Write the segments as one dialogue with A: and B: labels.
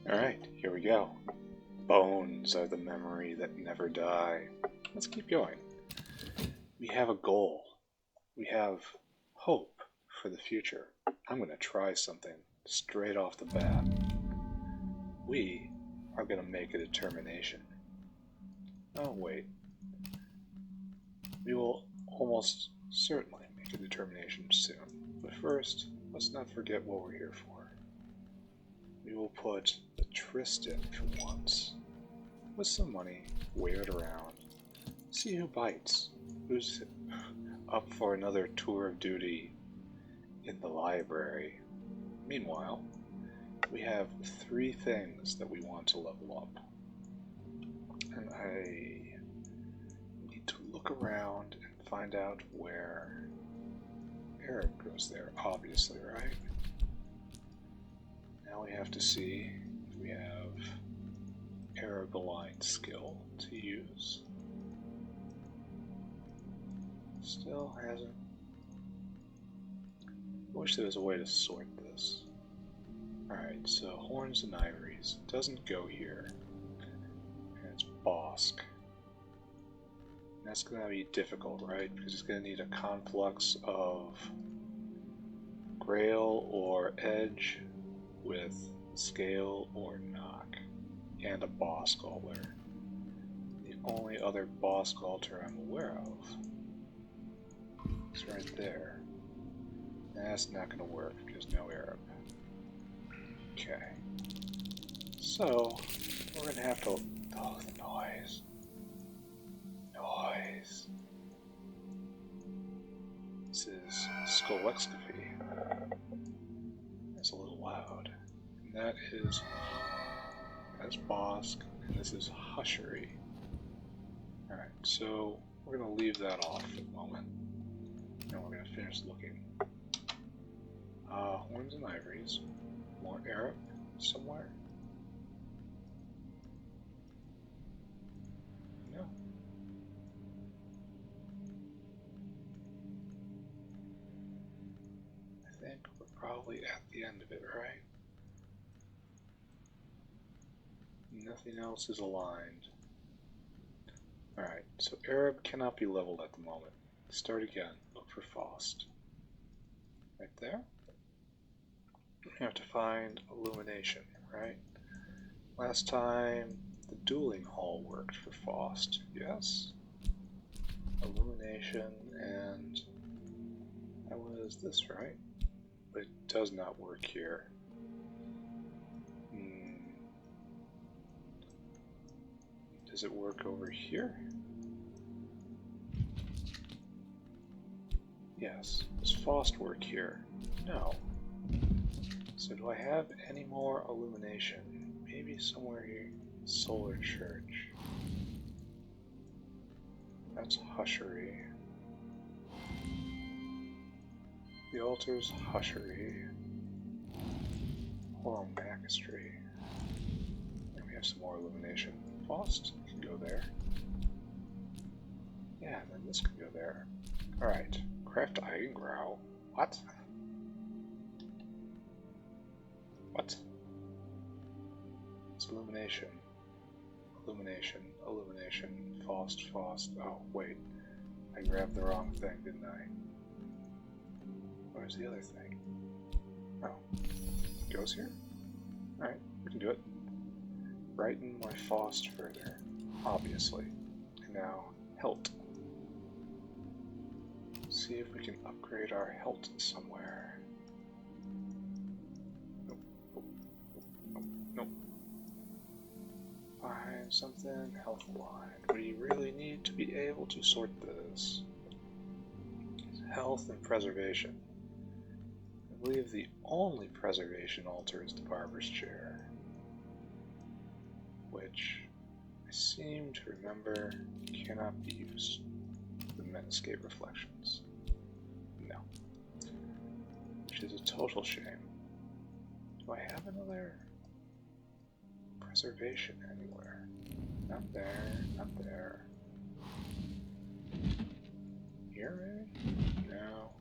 A: Alright, here we go. Bones are the memory that never die. Let's keep going. We have a goal. We have hope for the future. I'm going to try something straight off the bat. We are going to make a determination. Oh, wait. We will almost certainly make a determination soon. But first, let's not forget what we're here for. We will put the tryst in for once. With some money, wear it around. See who bites. Who's up for another tour of duty in the library. Meanwhile, we have 3 things that we want to level up. And I need to look around and find out where Arab goes there, obviously, right? Now we have to see if we have Arab aligned skill to use. Still hasn't. I wish there was a way to sort this. Alright, so horns and ivories doesn't go here. And it's Bosk. And that's going to be difficult, right? Because it's going to need a conflux of Grail or Edge with Scale or Knock. And a Bosk altar. The only other Bosk altar I'm aware of is right there. That's not going to work because no Arab. Okay. So, we're going to have to... Oh, the noise. Noise. This is Skolexcopy. That's a little loud. And that is... That's Bosk, and this is Hushery. Alright, so we're going to leave that off for the moment. And we're going to finish looking. Horns and ivories. More Arab somewhere? No. I think we're probably at the end of it, right? Nothing else is aligned. Alright, so Arab cannot be leveled at the moment. Start again. Look for Faust. Right there. We have to find illumination, right? Last time the dueling hall worked for Faust, yes? Illumination, and that was this, right? But it does not work here. Does it work over here? Yes. Does Faust work here? No. So do I have any more illumination? Maybe somewhere here. Solar Church. That's Hushery. The altar's Hushery. Or Magistry. And we have some more illumination. Faust can go there. Yeah, and then this can go there. Alright. Craft Eigengrau. What? What? It's illumination. Illumination. Illumination. Faust. Faust. Oh, wait. I grabbed the wrong thing, didn't I? Where's the other thing? Oh. It goes here? Alright, we can do it. Brighten my Faust further. Obviously. And now, Hilt. See if we can upgrade our Hilt somewhere. Nope. Find something health aligned. We really need to be able to sort this. Health and preservation. I believe the only preservation altar is the barber's chair, which I seem to remember cannot be used with Metascape Reflections. No. Which is a total shame. Do I have another preservation anywhere? Not there, not there. Here, maybe? No.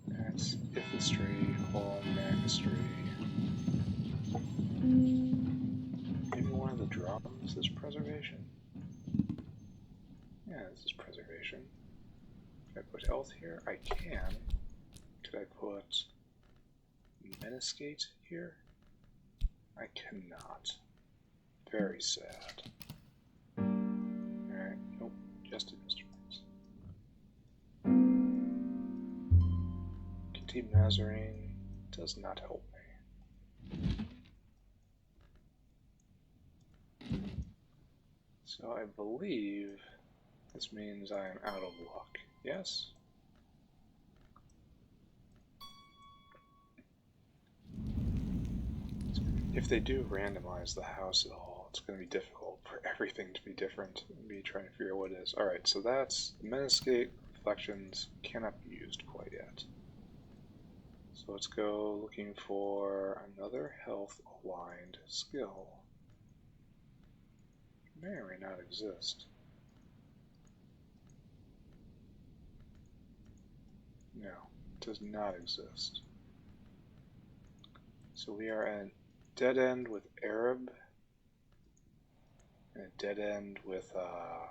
A: That's Ithistry, Hall, Magistry. the drum? Is this preservation? Yeah, this is preservation. Can I put health here? I can. Could I put Meniscate here? I cannot. Very sad. Alright, nope, just instruments. Contain Mazarine does not help me. So I believe this means I am out of luck. Yes? If they do randomize the house at all, it's going to be difficult for everything to be different and be trying to figure out what it is. Alright, so that's Meniscate Reflections cannot be used quite yet. So let's go looking for another health aligned skill. It may or may not exist. No, it does not exist. So we are at a dead end with Arab and a dead end with a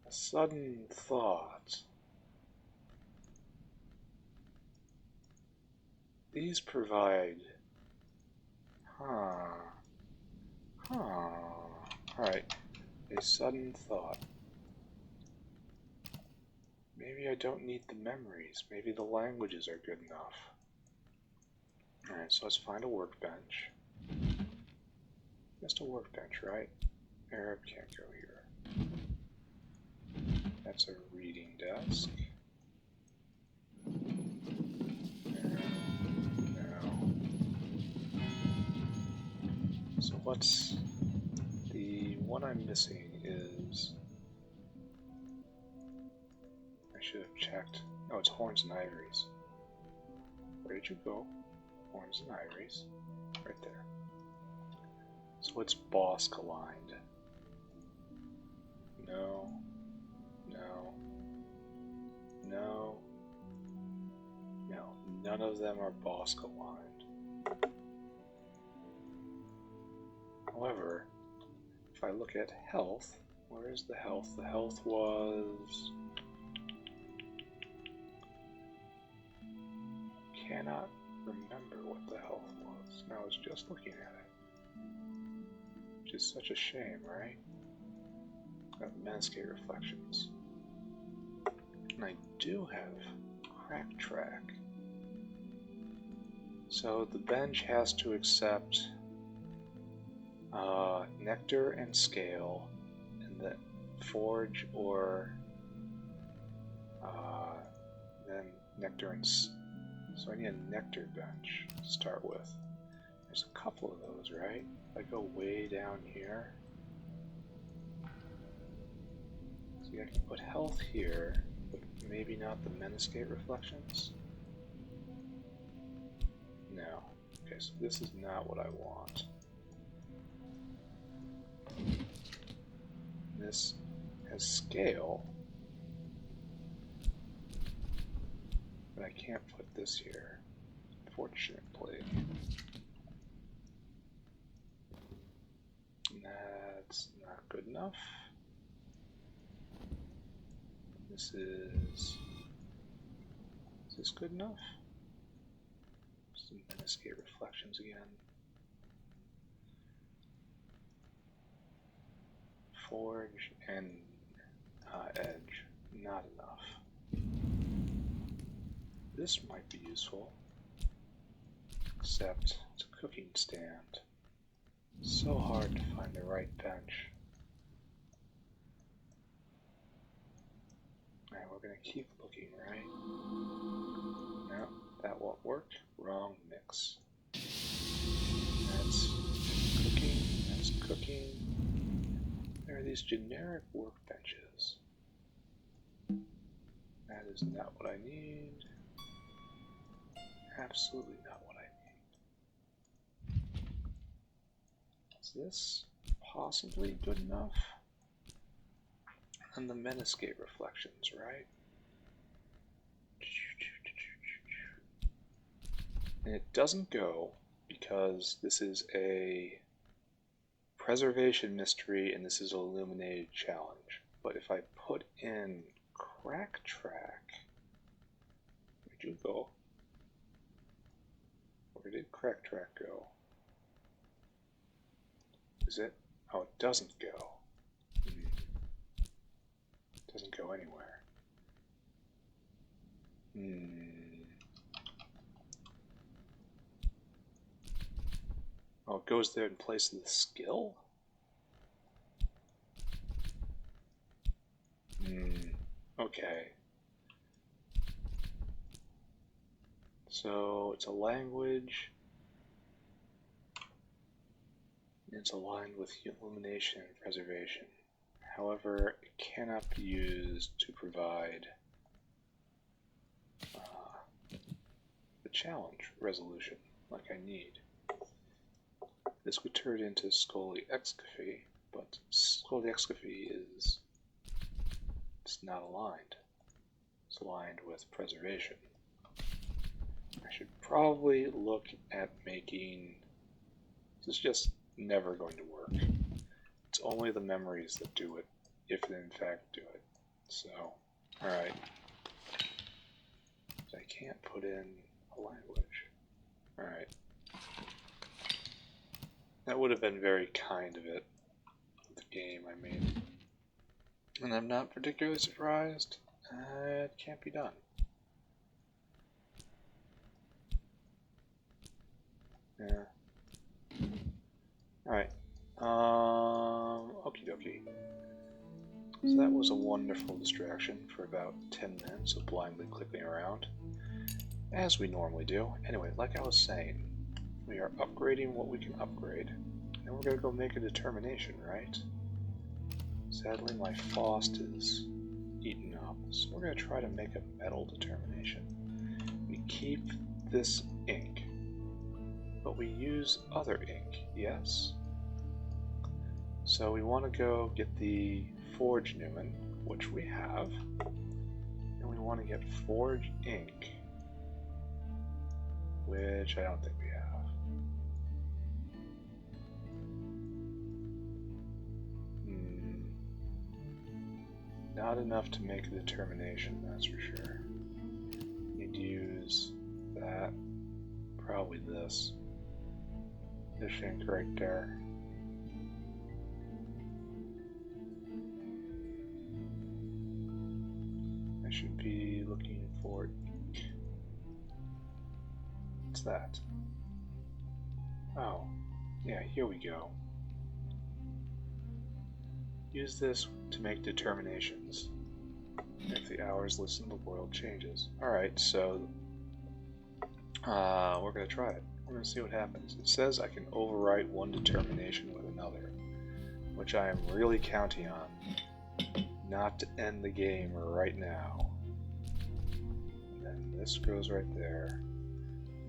A: sudden thought. These provide Alright, a sudden thought. Maybe I don't need the memories. Maybe the languages are good enough. Alright, so let's find a workbench. Just a workbench, right? Arab can't go here. That's a reading desk. No. So what's the one I'm missing is... I should have checked. Oh, it's Horns and Ivories. Where did you go? Horns and Ivories. Right there. So it's Bosk aligned. No. No. No. No. None of them are Bosk aligned. However, if I look at health, where is the health? The health was... Cannot remember what the health was. And I was just looking at it. Which is such a shame, right? Got Meniscate Reflections. And I do have Crack Track. So the bench has to accept Nectar and Scale, and then Forge or then Nectar and... So I need a Nectar bench to start with. There's a couple of those, right? If I go way down here. So I can put health here, but maybe not the Meniscate Reflections. No. Okay, so this is not what I want. This has Scale, but I can't put this here, fortunately. That's not good enough. Is this good enough? Some Meniscate Reflections again. Forge and Edge, not enough. This might be useful, except it's a cooking stand. So hard to find the right bench. Alright, we're gonna keep looking, right? No, that won't work. Wrong mix. That's cooking, that's cooking. There are these generic workbenches. That is not what I need. Absolutely not what I need. Is this possibly good enough? And the Meniscate Reflections, right? And it doesn't go because this is a preservation mystery and this is an illuminated challenge. But if I put in crack track, where'd you go? Where did crack track go? Is it? Oh, it doesn't go. It doesn't go anywhere. Oh, it goes there in place of the skill? Okay. So it's a language. It's aligned with illumination and preservation. However, it cannot be used to provide the challenge resolution like I need. This would turn into XVI, but XVI is it's not aligned. It's aligned with preservation. I should probably look at making... This is just never going to work. It's only the memories that do it, if they in fact do it. So, alright. I can't put in a language. Alright. That would have been very kind of it, the game I made. And I'm not particularly surprised. It can't be done. Yeah. Alright. Okie dokie. So that was a wonderful distraction for about 10 minutes of blindly clicking around, as we normally do. Anyway, like I was saying, we are upgrading what we can upgrade, and we're going to go make a determination, right? Sadly, my Faust is eaten up, so we're going to try to make a metal determination. We keep this ink, but we use other ink, yes? So we want to go get the Forge Newman, which we have, and we want to get Forge ink, which I don't think we have. Not enough to make a determination, that's for sure. Need to use that, probably this ink right there. I should be looking for ink. What's that? Oh, yeah, here we go. Use this to make determinations. If the hours listen, the world changes. Alright, so we're going to try it. We're going to see what happens. It says I can overwrite one determination with another, which I am really counting on not to end the game right now. And then this goes right there,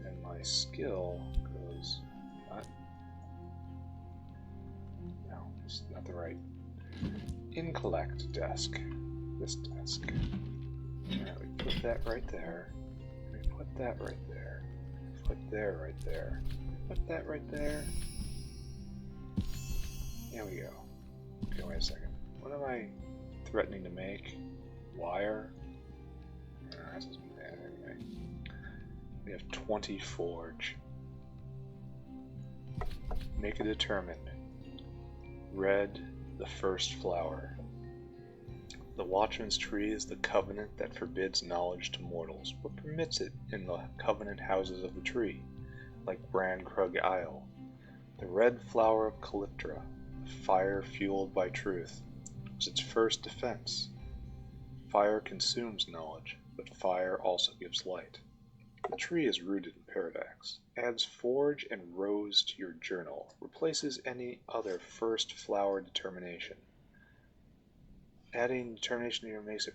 A: and my skill goes... No, it's not the right... Incollect desk. This desk. Alright, we put that right there. We put that right there. Put there right there. Put that right there. There we go. Okay, wait a second. What am I threatening to make? Wire? Anyway. We have 20 forge. Make a determined. Red, the first flower. The Watchman's Tree is the covenant that forbids knowledge to mortals, but permits it in the covenant houses of the tree, like Brandkrug Isle. The red flower of Calyptra, the fire fueled by truth, was its first defense. Fire consumes knowledge, but fire also gives light. The tree is rooted in paradox, adds forge and rose to your journal, replaces any other first flower determination. Adding determination here makes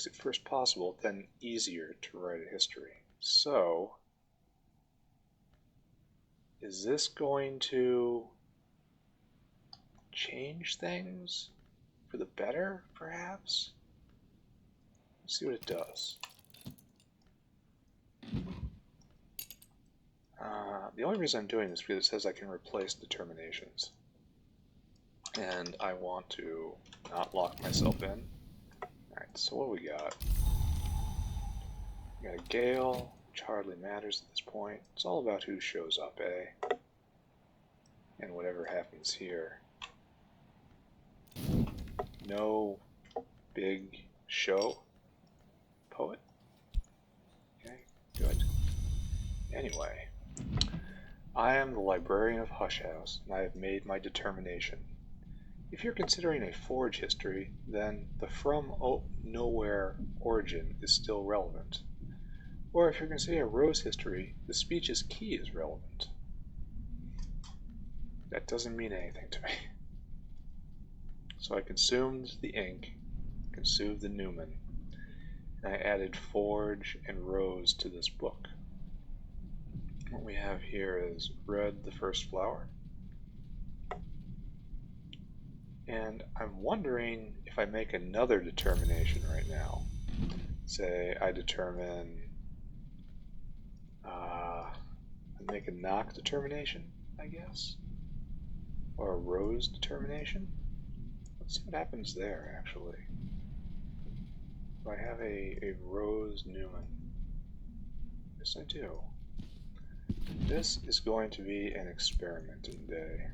A: it first possible, then easier to write a history. So, is this going to change things for the better, perhaps? Let's see what it does. The only reason I'm doing this is because it says I can replace determinations. And I want to not lock myself in. Alright, so what we got? We got a gale, which hardly matters at this point. It's all about who shows up, eh? And whatever happens here. No big show. Poet? Okay, good. Anyway, I am the librarian of Hush House, and I have made my determination. If you're considering a Forge history, then the from nowhere origin is still relevant. Or if you're considering a Rose history, the speech's key is relevant. That doesn't mean anything to me. So I consumed the ink, consumed the Newman, and I added Forge and Rose to this book. What we have here is Red the First Flower. And I'm wondering if I make another determination right now. Say I determine, I make a knock determination, I guess, or a Rose determination. Let's see what happens there, actually. Do I have a Rose Newman? Yes, I do. This is going to be an experimenting day.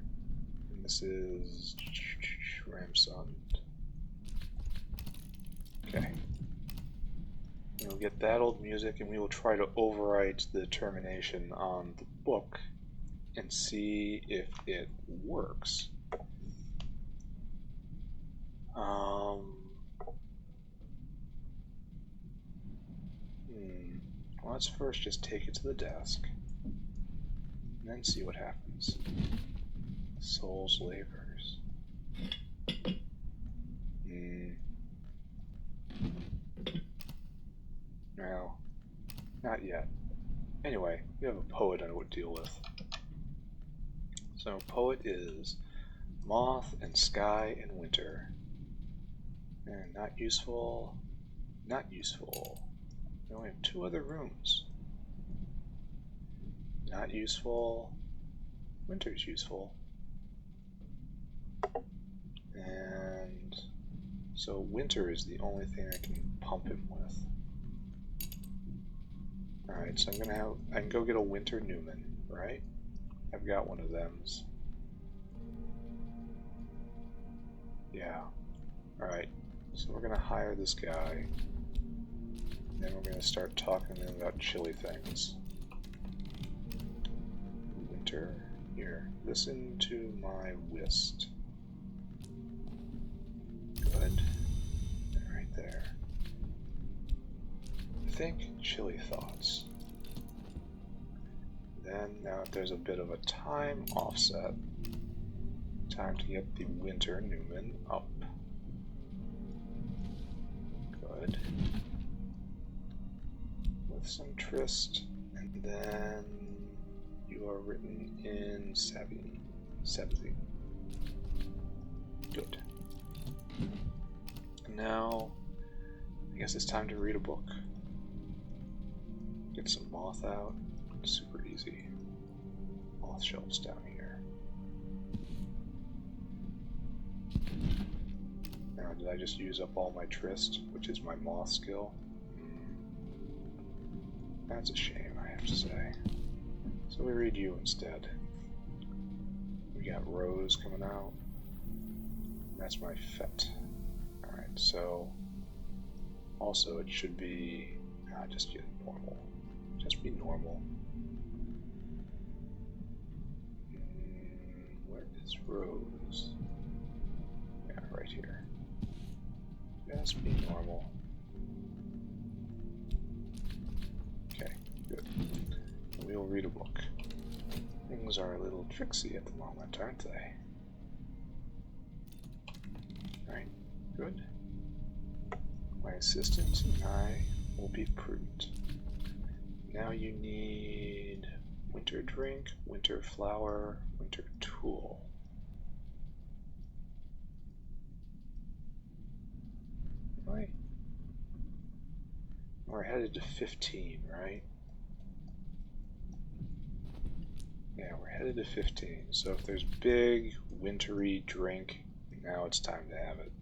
A: And this is Ramsund. Okay. We'll get that old music and we will try to overwrite the determination on the book and see if it works. Well, let's first just take it to the desk and then see what happens. Soul's Labors. No, not yet. Anyway, we have a poet I would deal with. So poet is Moth and Sky and Winter. And not useful, not useful. We only have 2 other rooms. Not useful, Winter's useful. And so Winter is the only thing I can pump him with. Alright, so I can go get a Winter Newman, right? I've got one of them. Yeah. Alright, so we're gonna hire this guy. And then we're gonna start talking to him about chilly things. Winter, here, listen to my whist. Good. And right there. Think chilly thoughts. Then, now there's a bit of a time offset. Time to get the Winter Newman up. Good. With some tryst, and then you are written in Savvy. Good. And now, I guess it's time to read a book. Get some moth out. Super easy. Moth shelves down here. Now, did I just use up all my tryst, which is my moth skill? That's a shame, I have to say. So we read you instead. We got Rose coming out. That's my Fete. Alright, so also it should be just get normal. Just be normal. Where is Rose? Yeah, right here. Just be normal. Okay, good. We will read a book. Things are a little tricksy at the moment, aren't they? Alright, good. My assistant and I will be prudent. Now you need winter drink, winter flower, winter tool. Right. We're headed to 15, right? Yeah, we're headed to 15. So if there's big, wintry drink, now it's time to have it.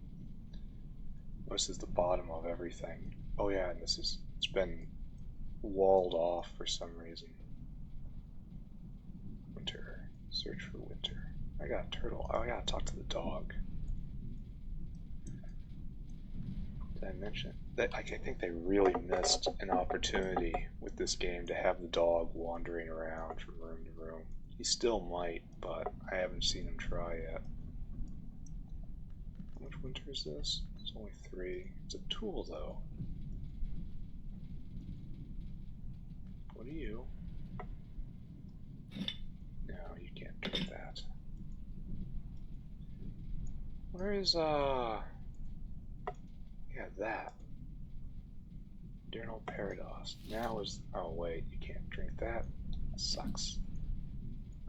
A: This is the bottom of everything. Oh yeah, and it's been walled off for some reason. Winter. Search for winter. I got a turtle. Oh, I gotta talk to the dog. Did I mention that? I think they really missed an opportunity with this game to have the dog wandering around from room to room. He still might, but I haven't seen him try yet. How much winter is this? It's only 3. It's a tool, though. What are you? No, you can't do that. Where is, yeah, that. Diurnal Paradox. Now is, oh wait, you can't drink that? That sucks.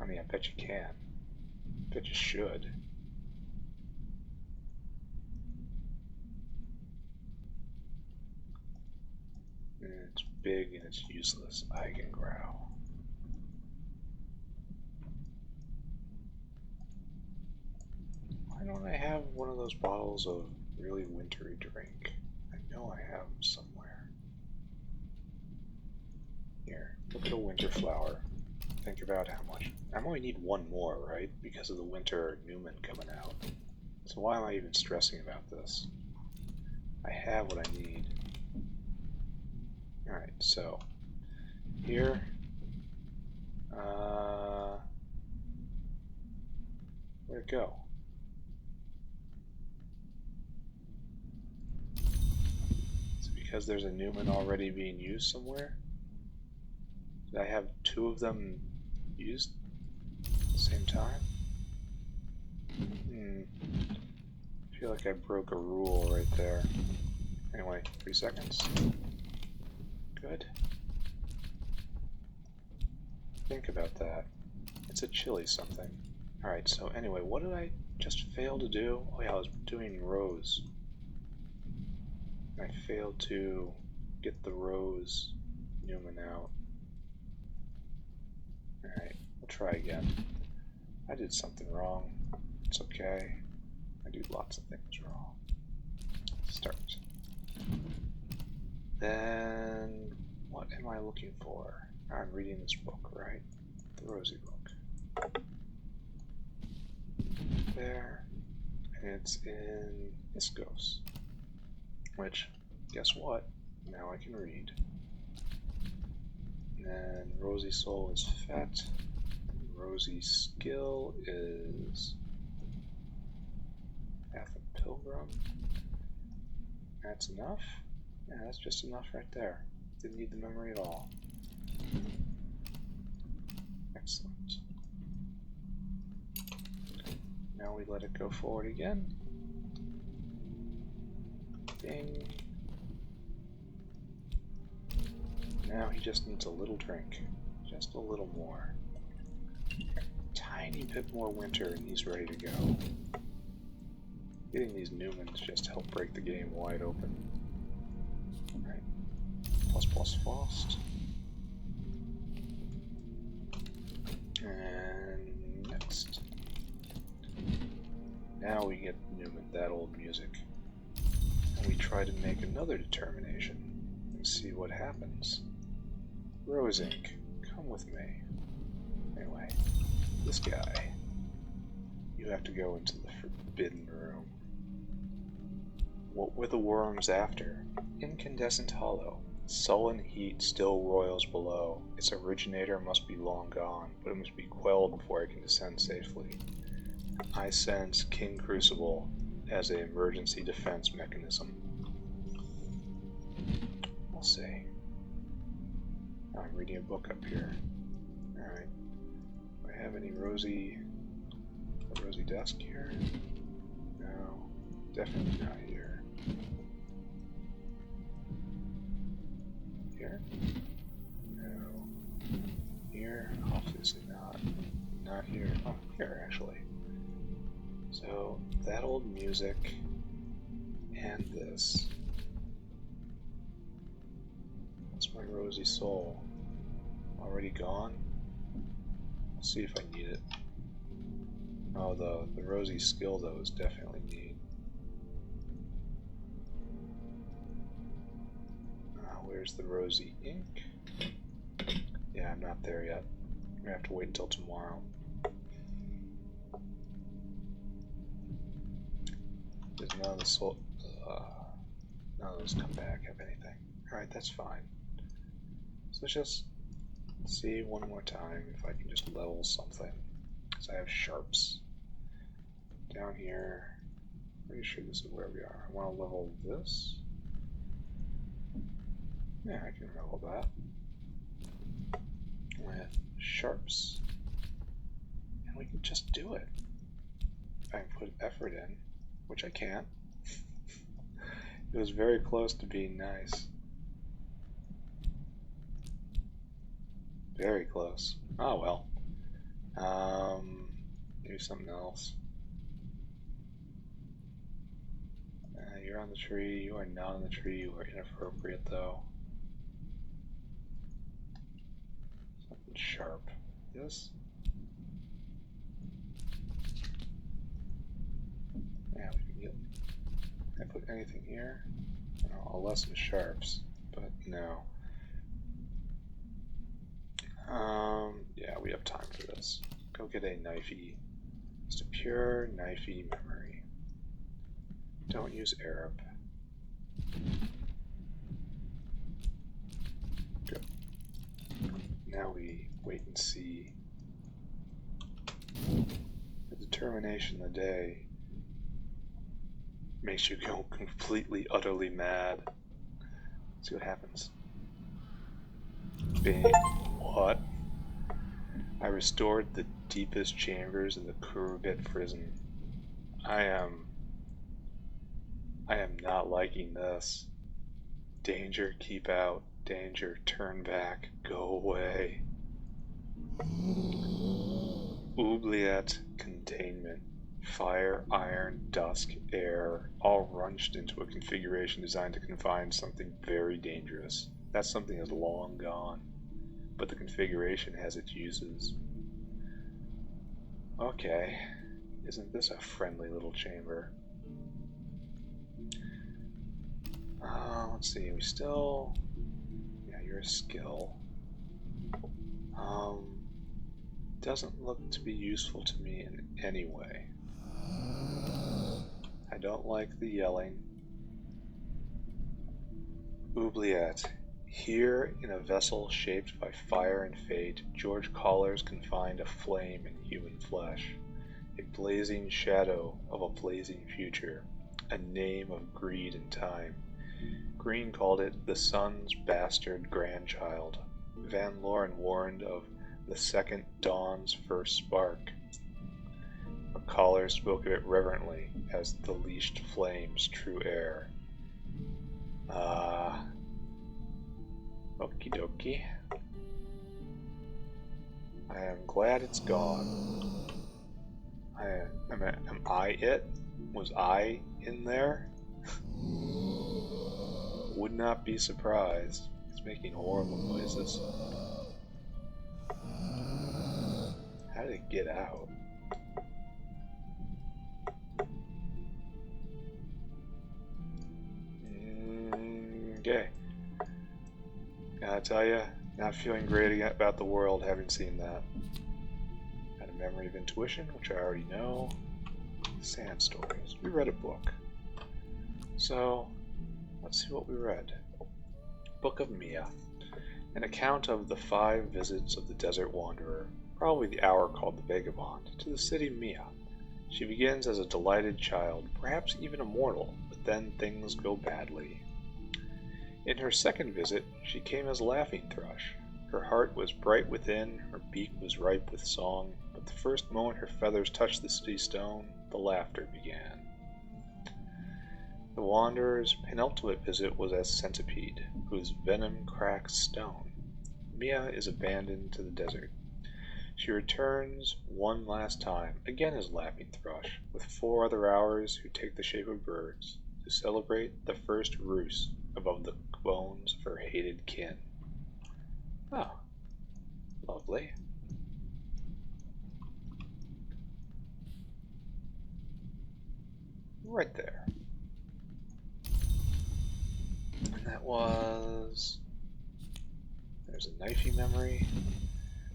A: I mean, I bet you can. I bet you should. And it's big and it's useless. Eigengrau. Why don't I have one of those bottles of really wintry drink? I know I have them somewhere. Here, look at a winter flower. Think about how much. I only need one more, right? Because of the winter Newman coming out. So why am I even stressing about this? I have what I need. Alright, so here, where'd it go? Is it because there's a Newman already being used somewhere? Did I have 2 of them used at the same time? I feel like I broke a rule right there. Anyway, 3 seconds. Good. Think about that. It's a chili something. Alright, so anyway, what did I just fail to do? Oh yeah, I was doing rose. I failed to get the rose Newman out. Alright, we'll try again. I did something wrong. It's okay. I do lots of things wrong. Start. Then, what am I looking for? I'm reading this book, right? The Rosie book. There. And it's in Iskos. Which, guess what? Now I can read. And then Rosie Soul is Fet. Rosie Skill is Path of Pilgrim. That's enough? Yeah, that's just enough right there. Didn't need the memory at all. Excellent. Now we let it go forward again. Bing. Now he just needs a little drink. Just a little more. Tiny bit more winter and he's ready to go. Getting these Newmans just help break the game wide open. Alright. Plus Frost. And next. Now we get Newman, that old music. And we try to make another determination and see what happens. Rose Ink, come with me. Anyway, this guy. You have to go into the forbidden room. What were the worms after? Incandescent hollow. Sullen heat still roils below. Its originator must be long gone, but it must be quelled before it can descend safely. I sense King Crucible as an emergency defense mechanism. We'll see. I'm reading a book up here. Alright. Do I have any rosy desk here? No. Definitely not here. Here? No. Here? Obviously not. Not here. Oh, here actually. So, that old music and this. That's my rosy soul. Already gone? We'll see if I need it. Oh, the rosy skill though is definitely neat. Where's the rosy ink? Yeah, I'm not there yet. I'm gonna have to wait until tomorrow. There's none of the none of those come back have anything. Alright, that's fine. So let's just see one more time if I can just level something. Because I have sharps. Down here, pretty sure this is where we are. I want to level this. Yeah, I can level that. With sharps. And we can just do it. If I can put effort in, which I can't. It was very close to being nice. Very close. Oh well. Maybe something else. You're on the tree. You are not on the tree. You are inappropriate though. Something sharp. This? Yeah, we can get. Can I put anything here? No, I'll lessen sharps, but no. Yeah, we have time for this. Go get a knifey. Just a pure knifey memory. Don't use Arab. Good. Now we wait and see. The determination of the day makes you go completely, utterly mad. Let's see what happens. Bang. What? I restored the deepest chambers in the Kurugit prison. I am not liking this. Danger, keep out. Danger, turn back. Go away. Oubliette, containment. Fire, iron, dusk, air, all runched into a configuration designed to confine something very dangerous. That something is long gone, but the configuration has its uses. Okay, isn't this a friendly little chamber? Let's see, we still... Yeah, you're a skill. Doesn't look to be useful to me in any way. I don't like the yelling. Oubliette. Here, in a vessel shaped by fire and fate, George Collars can find a flame in human flesh, a blazing shadow of a blazing future, a name of greed and time. Green called it the sun's bastard grandchild. Van Loren warned of the second dawn's first spark. But Collars spoke of it reverently as the leashed flame's true heir. Okie dokie. I am glad it's gone. Am I it? Was I in there? Would not be surprised. It's making horrible noises. How did it get out? Okay. Gotta tell you, not feeling great about the world having seen that. Had a memory of intuition, which I already know. Sand stories. We read a book. So, let's see what we read. Book of Mia. An account of the 5 visits of the desert wanderer, probably the hour called the vagabond, to the city Mia. She begins as a delighted child, perhaps even a mortal, but then things go badly. In her second visit, she came as laughing thrush. Her heart was bright within, her beak was ripe with song, but the first moment her feathers touched the city stone, the laughter began. The wanderer's penultimate visit was as centipede, whose venom cracks stone. Mia is abandoned to the desert. She returns one last time, again as laughing thrush, with 4 other hours who take the shape of birds, to celebrate the first roost above the bones of her hated kin. Oh, lovely. that was... There's a knifey memory,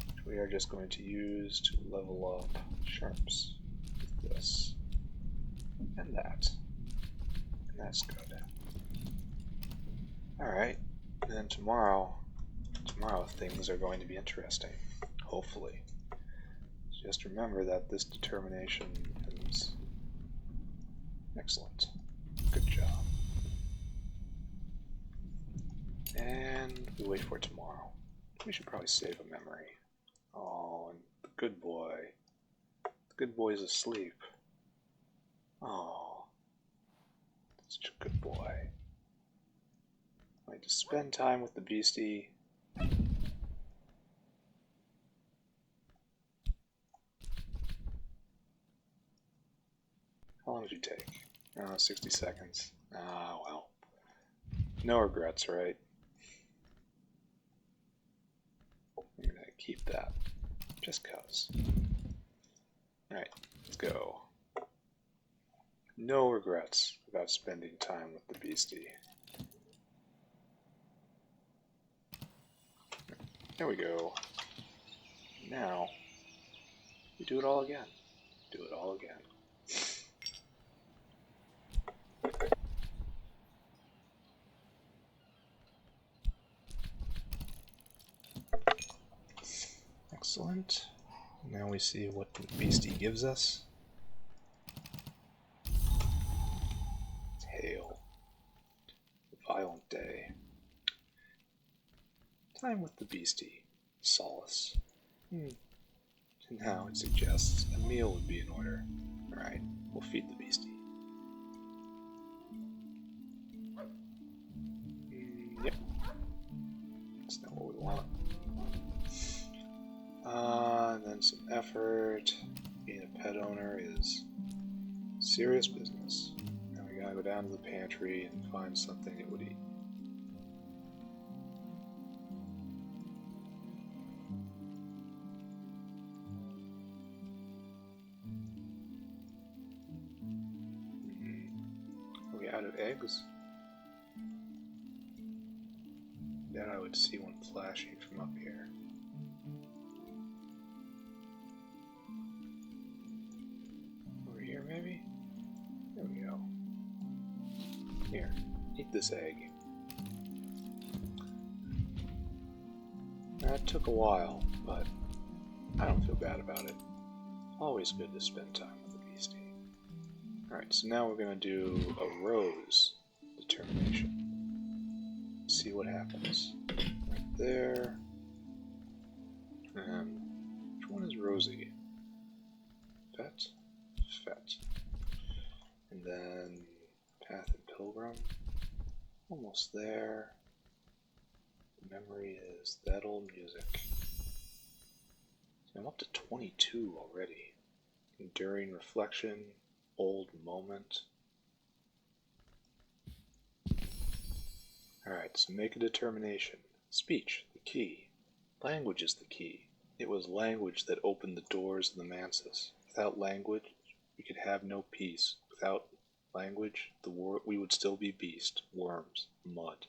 A: which we are just going to use to level up sharps with this. And that. And that's good. Alright, and then tomorrow things are going to be interesting. Hopefully. Just remember that this determination is excellent. Good job. And we wait for tomorrow. We should probably save a memory. Oh, and the good boy. The good boy's asleep. Oh, such a good boy. I like to spend time with the beastie. How long did you take? 60 seconds. Ah, well. No regrets, right? I'm gonna keep that. Just cuz. Alright, let's go. No regrets about spending time with the beastie. There we go. Now, we do it all again. Do it all again. Excellent. Now we see what the beastie gives us. It's hail. A violent day. Time with the beastie. Solace. Now it suggests a meal would be in order. Alright, we'll feed the beastie. Yep. That's not what we want. And then some effort. Being a pet owner is serious business. Now we gotta go down to the pantry and find something it would eat. Are we out of eggs? Then I would see one flashing from up here. Over here, maybe? There we go. Here, eat this egg. That took a while, but I don't feel bad about it. Always good to spend time with the beastie. Alright, so now we're going to do a rose determination. See what happens. Right there. And which one is Rosie? Fet? Fet. And then Path and Pilgrim. Almost there. Memory is that old music. So I'm up to 22 already. Enduring reflection, old moment. Alright, so make a determination. Speech, the key. Language is the key. It was language that opened the doors of the mansis. Without language, we could have no peace. Without language, we would still be beast, worms, mud.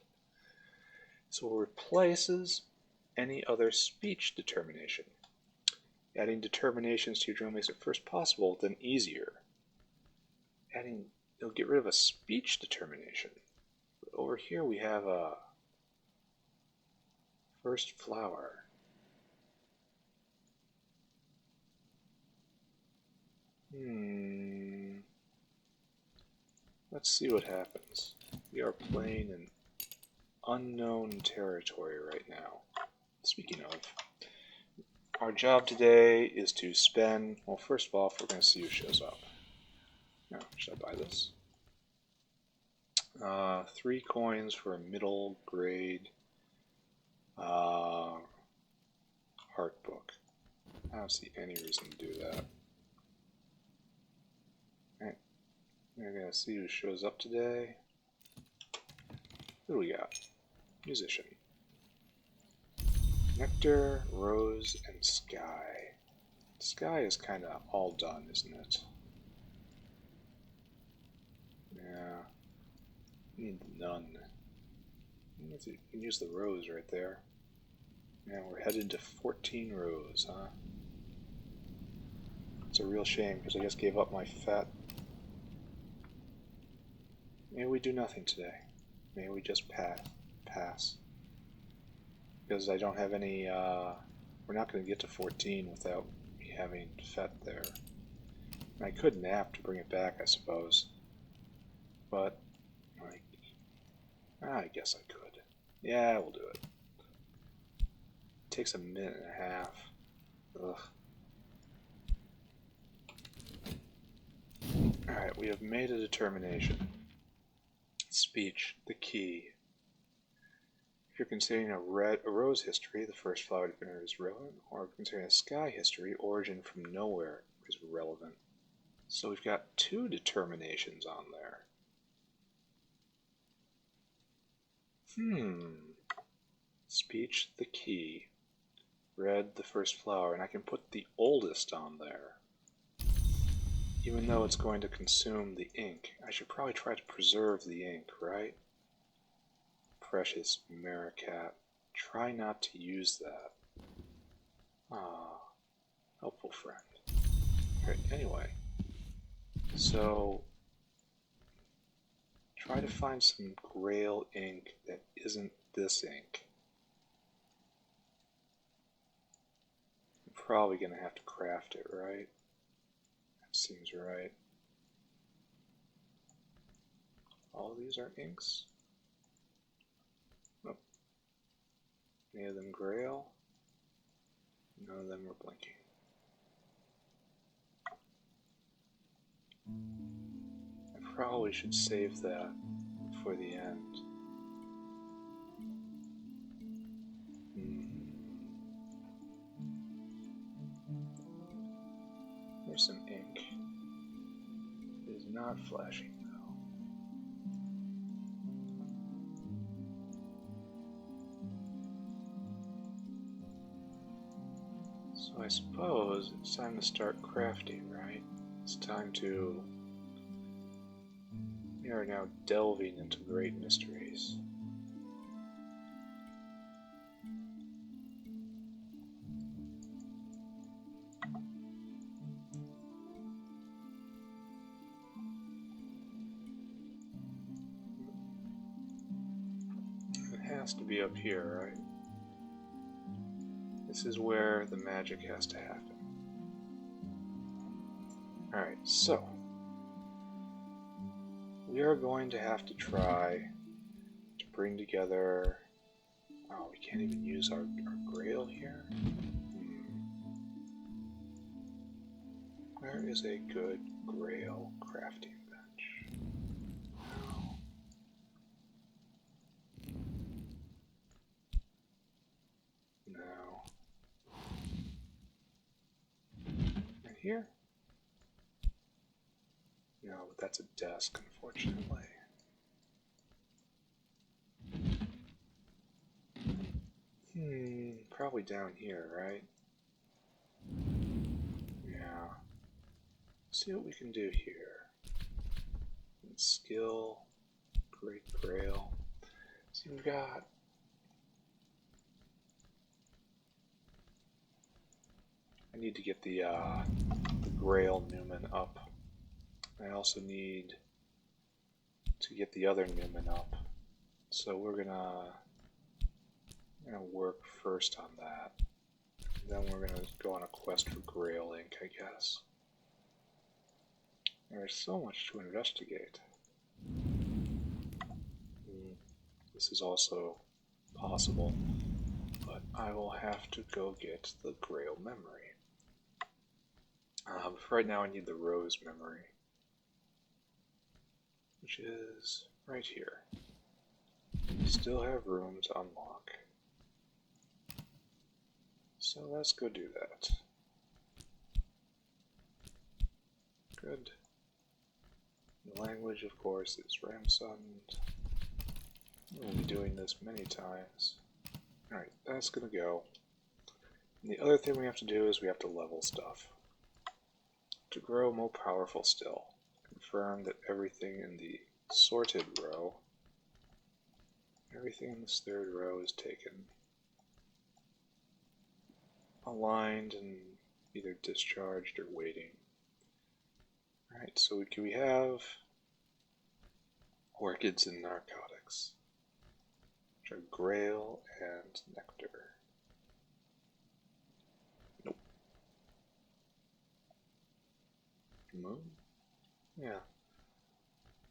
A: So it replaces any other speech determination. Adding determinations to your journal makes it first possible, then easier. It'll get rid of a speech determination. But over here we have a first flower. Let's see what happens. We are playing in unknown territory right now. Speaking of, our job today is to spend, well, first of all, we're going to see who shows up. Now, should I buy this? 3 coins for a middle grade art book. I don't see any reason to do that. Alright, we're going to see who shows up today. Who do we got? Musician. Nectar, Rose, and Sky. Sky is kind of all done, isn't it? Yeah. Need none. You can use the rows right there. Now we're headed to 14 rows, huh? It's a real shame because I just gave up my fat. Maybe we do nothing today. Maybe we just pass. Because I don't have any, we're not going to get to 14 without me having fat there. And I could nap to bring it back, I suppose. But, like, I guess I could. Yeah, we'll do it. It takes a minute and a half. Ugh. Alright, we have made a determination. Speech, the key. If you're considering a rose history, the first flower definitor is relevant, or if you're considering a sky history, origin from nowhere is relevant. So we've got two determinations on there. Speech, the key. Red, the first flower, and I can put the oldest on there. Even though it's going to consume the ink, I should probably try to preserve the ink, right? Precious Maricat. Try not to use that. Ah, helpful friend. Alright, anyway. So, try to find some grail ink that isn't this ink. I'm probably going to have to craft it, right? That seems right. All of these are inks? Oh. Any of them grail? None of them are blinking. I probably should save that for the end. There's some ink. It is not flashing though. So I suppose it's time to start crafting, right? It's time to... We are now delving into great mysteries. It has to be up here, right? This is where the magic has to happen. Alright, so we are going to have to try to bring together... Oh, we can't even use our grail here? Where is a good grail crafting bench? No. And here? No, but that's a desk, unfortunately. Probably down here, right? Yeah. Let's see what we can do here. Skill, great grail. See, we've got... I need to get the grail Newman up. I also need to get the other Newman up. So we're gonna work first on that. Then we're gonna go on a quest for grail ink, I guess. There's so much to investigate. This is also possible, but I will have to go get the grail memory. But right now I need the rose memory, which is right here. We still have room to unlock. So let's go do that. Good. The language, of course, is Ramsund. We'll be doing this many times. Alright, that's gonna go. And the other thing we have to do is we have to level stuff. To grow more powerful still, confirm that everything in the sorted row Everything in this third row is taken. Aligned and either discharged or waiting. Alright, so can we have orchids and narcotics, which are grail and nectar? Nope. Moon? Yeah.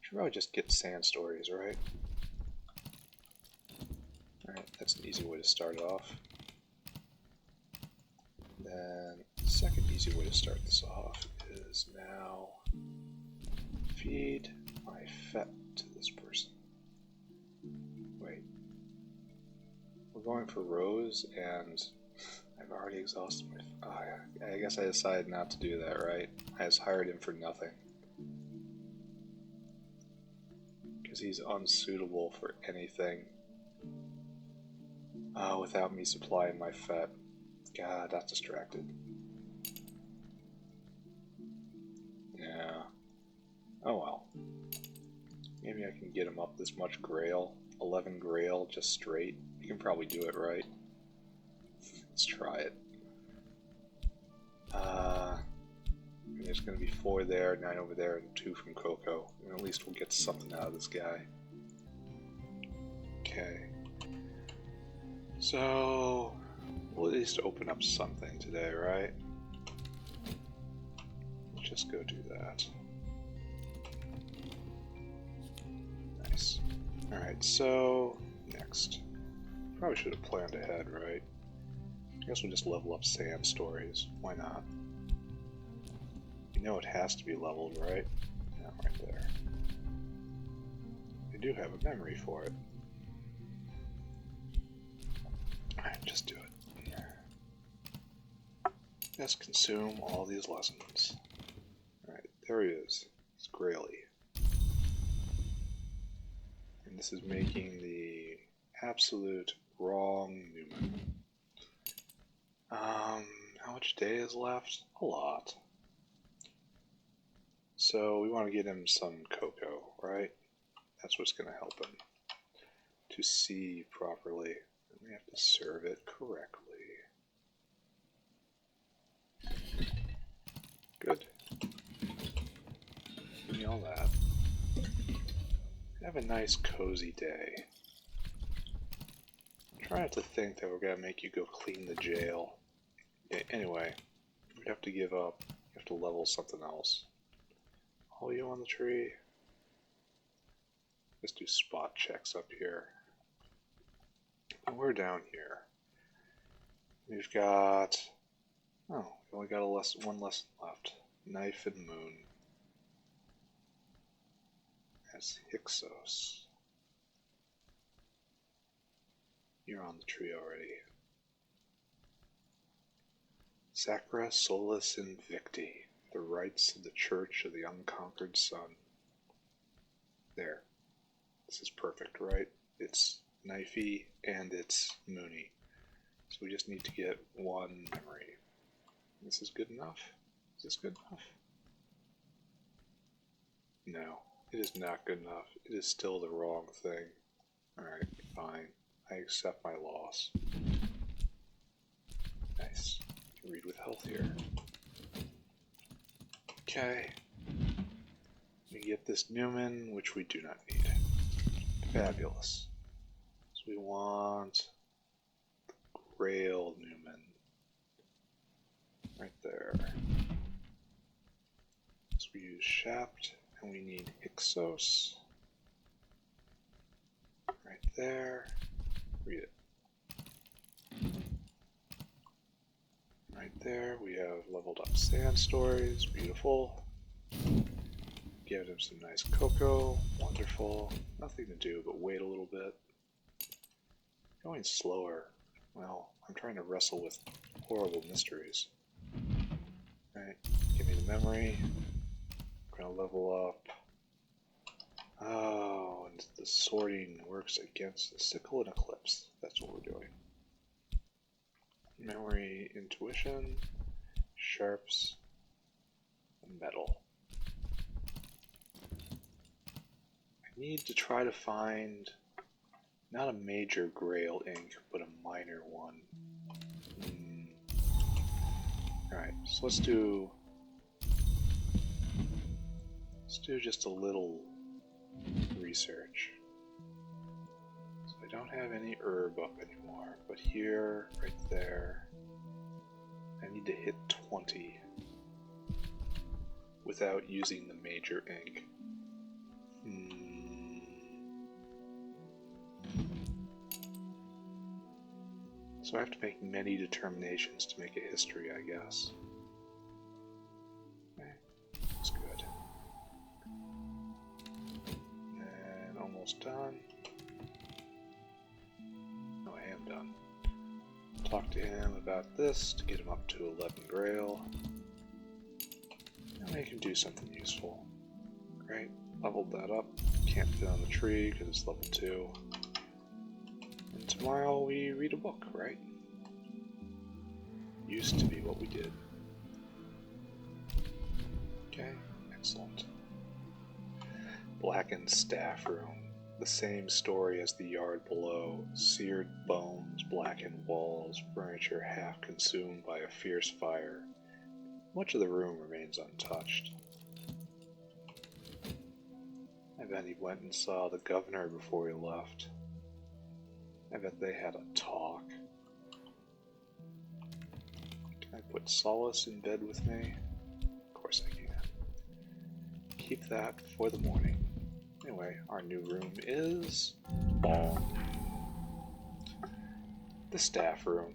A: Should probably just get sand stories, right? Alright, that's an easy way to start it off. Then, the second easy way to start this off is now feed my fet to this person. Wait. We're going for Rose, and I've already exhausted my... I guess I decided not to do that, right? I just hired him for nothing. Because he's unsuitable for anything without me supplying my fet. God, that's distracted. Yeah. Oh well. Maybe I can get him up this much grail. 11 grail, just straight. You can probably do it, right? Let's try it. There's going to be 4 there, 9 over there, and 2 from Coco. And at least we'll get something out of this guy. Okay. So, we'll at least open up something today, right? Let's just go do that. Nice. Alright, so, next. Probably should have planned ahead, right? I guess we'll just level up sand stories. Why not? You know it has to be leveled, right? Yeah, right there. I do have a memory for it. Alright, just do it. Let's consume all these lessons. Alright, there he is. It's Grayley. And this is making the absolute wrong Newman. How much day is left? A lot. So we want to get him some cocoa, right? That's what's going to help him to see properly. And we have to serve it correctly. Good. Give me all that. Have a nice cozy day. Try not to think that we're going to make you go clean the jail. Anyway, we have to give up. We have to level something else. All you on the tree. Let's do spot checks up here. And we're down here. We've got... Oh, we only got one lesson left. Knife and Moon. That's Hyksos. You're on the tree already. Sacra Solis Invicti. The rites of the Church of the Unconquered Sun. There. This is perfect, right? It's knifey and it's moony. So we just need to get one memory. This is good enough? Is this good enough? No, it is not good enough. It is still the wrong thing. Alright, fine. I accept my loss. Nice. Read with health here. Okay. We get this Newman, which we do not need. Fabulous. So we want the Grail Newman. Right there. So we use Shapt, and we need Hyksos. Right there. Read it. Right there, we have leveled up sand stories, beautiful. Give him some nice cocoa, wonderful. Nothing to do but wait a little bit. Going slower. Well, I'm trying to wrestle with horrible mysteries. Right, give me the memory. I'm gonna level up. Oh, and the sorting works against the sickle and eclipse. That's what we're doing. Memory, intuition, sharps, and metal. I need to try to find Not a major grail ink, but a minor one. Alright, so let's do just a little research. So I don't have any herb up anymore, but here, right there, I need to hit 20 without using the major ink. So I have to make many determinations to make a history, I guess. Okay, that's good. And almost done. No, I am done. Talk to him about this to get him up to 11 grail. And make him do something useful. Great, leveled that up. Can't fit on the tree because it's level 2. And tomorrow we read a book, right? Used to be what we did. Okay, excellent. Blackened staff room. The same story as the yard below. Seared bones, blackened walls, furniture half consumed by a fierce fire. Much of the room remains untouched. I bet he went and saw the governor before he left. I bet they had a talk. Can I put Solace in bed with me? Of course I can. Keep that for the morning. Anyway, our new room is the staff room.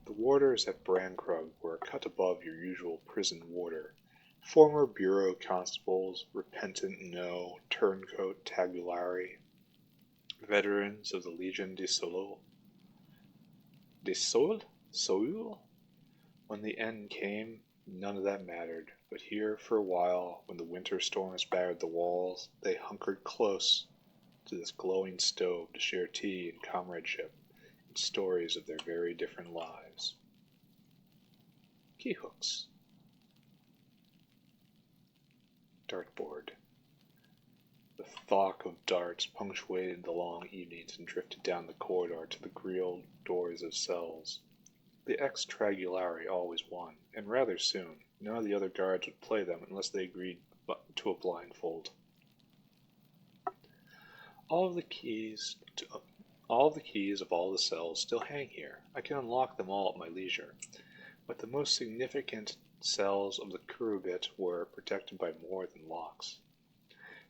A: The warders at Brankrug were a cut above your usual prison warder. Former bureau constables, repentant no, turncoat tabulari, veterans of the Legion de Soul. Soul? When the end came, none of that mattered, but here for a while, when the winter storms battered the walls, they hunkered close to this glowing stove to share tea and comradeship and stories of their very different lives. Key hooks. Dartboard. The thwack of darts punctuated the long evenings and drifted down the corridor to the grilled doors of cells. The ex-Tragulari always won, and rather soon. None of the other guards would play them unless they agreed to a blindfold. All of the keys of all the cells still hang here. I can unlock them all at my leisure. But the most significant cells of the Kurubit were protected by more than locks.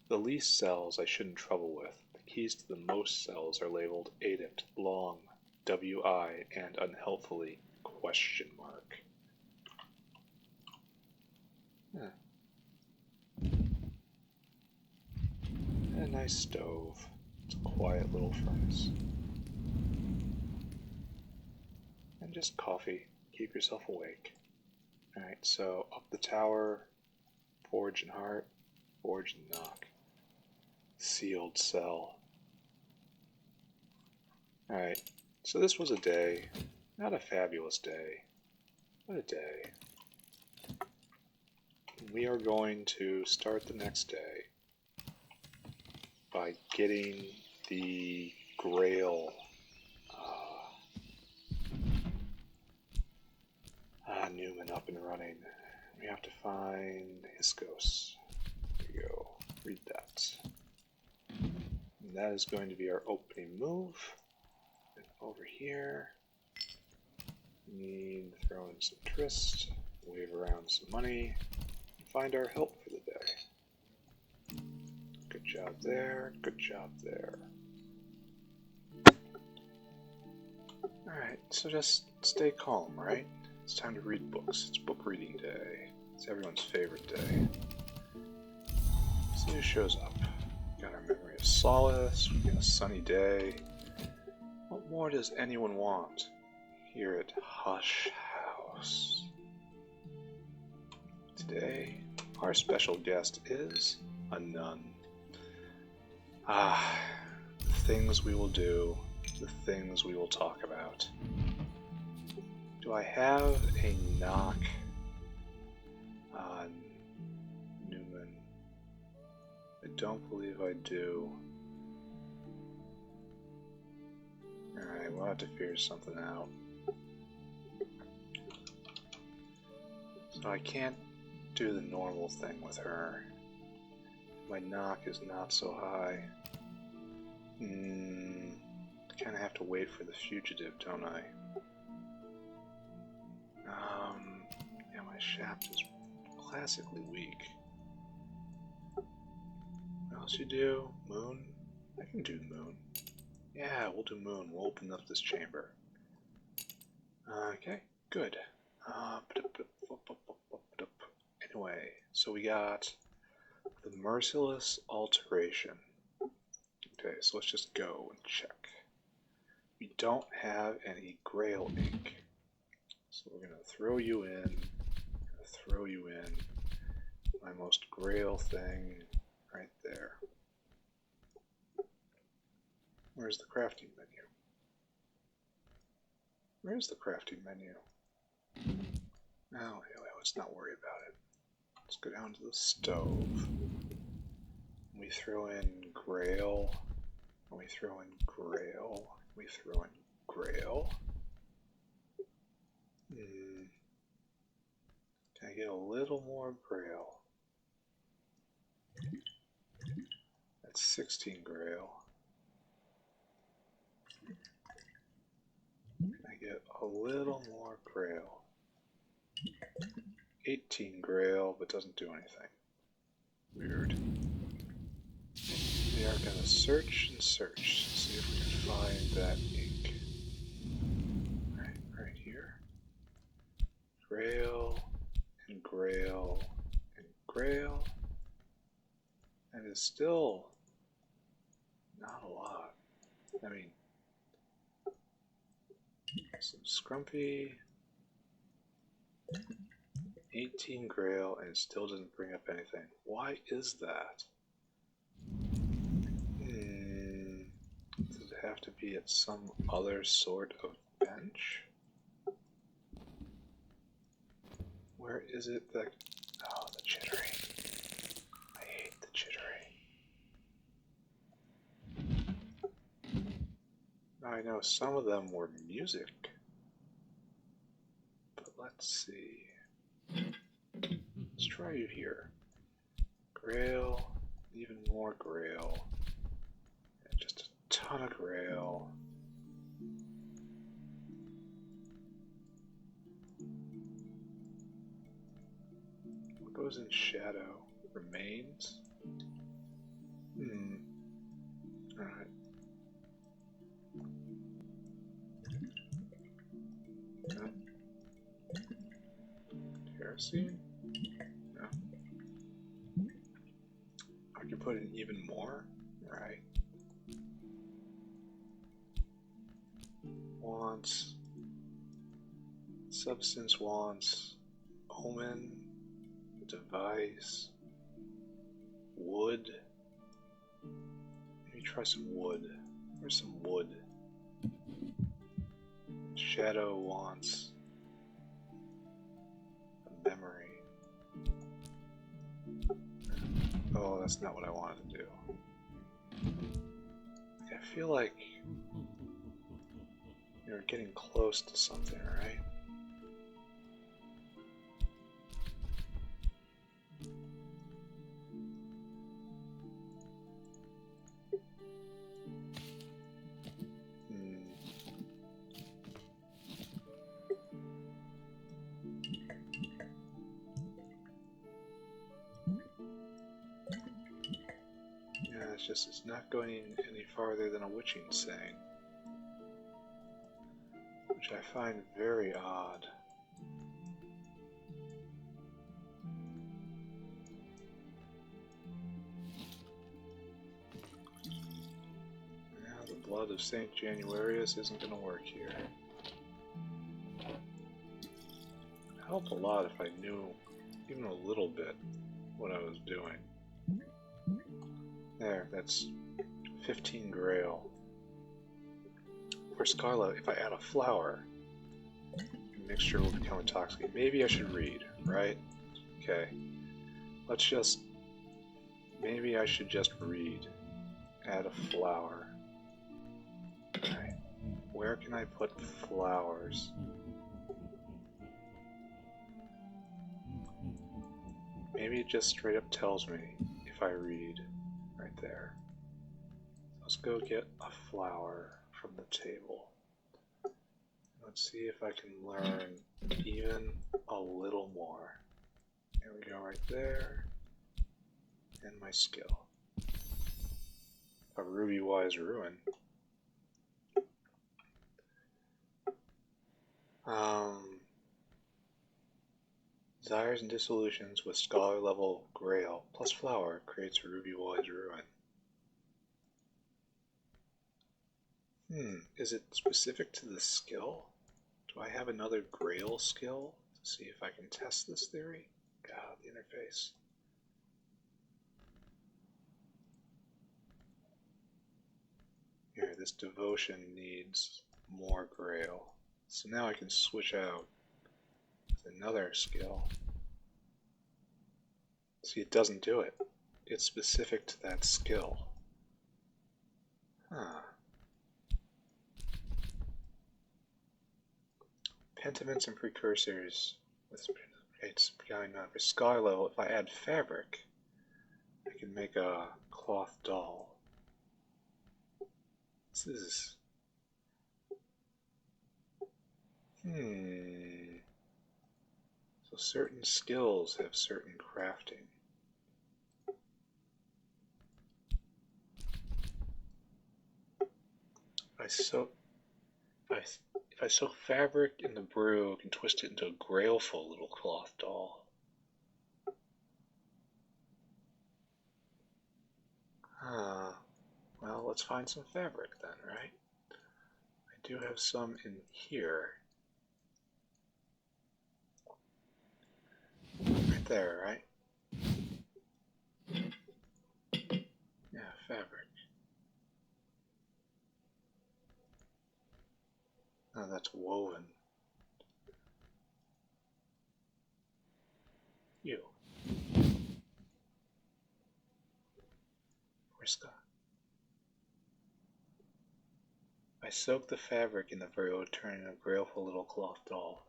A: The least cells I shouldn't trouble with. The keys to the most cells are labeled Adept, Long, WI, and unhelpfully, ? A nice stove. It's a quiet little furnace. And just coffee. Keep yourself awake. Alright, so up the tower, forge and heart, forge and knock. Sealed cell. Alright, so this was a day. Not a fabulous day, but a day. We are going to start the next day by getting the Grail Newman up and running. We have to find Hiskos. There we go. Read that. And that is going to be our opening move. And over here, we need to throw in some Trist, wave around some money, and find our help for the day. Good job there, good job there. Alright, so just stay calm, right? It's time to read books. It's book reading day. It's everyone's favorite day. So who shows up? We got our Memory of Solace, we got a sunny day. What more does anyone want here at Hush House? Today, our special guest is a nun. The things we will do, the things we will talk about. Do I have a knock on Newman? I don't believe I do. we'll have to figure something out. So I can't do the normal thing with her. My knock is not so high. Kind of have to wait for the fugitive, don't I? Yeah, my shaft is classically weak. What else you do? Moon? I can do moon. Yeah, we'll do moon. We'll open up this chamber. Okay, good. Anyway, so we got the merciless alteration. Okay, so let's just go and check. We don't have any Grail ink. So we're going to throw you in. My most Grail thing right there. Where's the crafting menu? Where's the crafting menu? Oh, anyway, let's not worry about it. Let's go down to the stove. We throw in Grail. We throw in Grail. We throw in Grail. Can I get a little more Grail? That's 16 Grail. Can I get a little more Grail? 18 Grail, but doesn't do anything. Weird. We are going to search and search, see if we can find that ink. Right here. Grail, and Grail, and Grail. And it's still not a lot. I mean, some Scrumpy, 18 Grail, and it still doesn't bring up anything. Why is that? Does it have to be at some other sort of bench? Where is it that... Oh, the jittery. I hate the jittery. Now I know some of them were music. But let's see. Let's try you here. Grail, even more Grail. And just a ton of Grail. What goes in shadow? Remains? Alright. Kerosene? No. I can put in even more? Right. Wants. Substance wants. Omen. Device. Wood. Maybe try some wood. Where's some wood? Shadow wants a memory. Oh, that's not what I wanted to do. I feel like you're getting close to something, right? It's not going any farther than a witching saying, which I find very odd. Now the blood of St. Januarius isn't going to work here. It'd help a lot if I knew even a little bit what I was doing. There, that's 15 Grail. For Scarlet, if I add a flower, the mixture will become intoxicating. Maybe I should read, right? Okay. Let's just... Maybe I should just read. Add a flower. Alright. where can I put flowers? Maybe it just straight up tells me if I read right there. Let's go get a flower from the table. Let's see if I can learn even a little more. There we go, right there. And my skill. A ruby-wise ruin. Desires and dissolutions with scholar level grail plus flower creates a ruby-wise ruin. Is it specific to the skill? Do I have another grail skill to see if I can test this theory? God, the interface. Here, this devotion needs more grail. So now I can switch out with another skill. See, it doesn't do it. It's specific to that skill. Huh. Pentaments and precursors with it's behind for scholar level. If I add fabric, I can make a cloth doll. This is so certain skills have certain crafting. If I soak fabric in the brew, I can twist it into a grailful little cloth doll. Well, let's find some fabric then, right? I do have some in here. Right there, right? Yeah, fabric. Oh, that's woven. You. Briska. I soak the fabric in the brew, turning a grailful little cloth doll.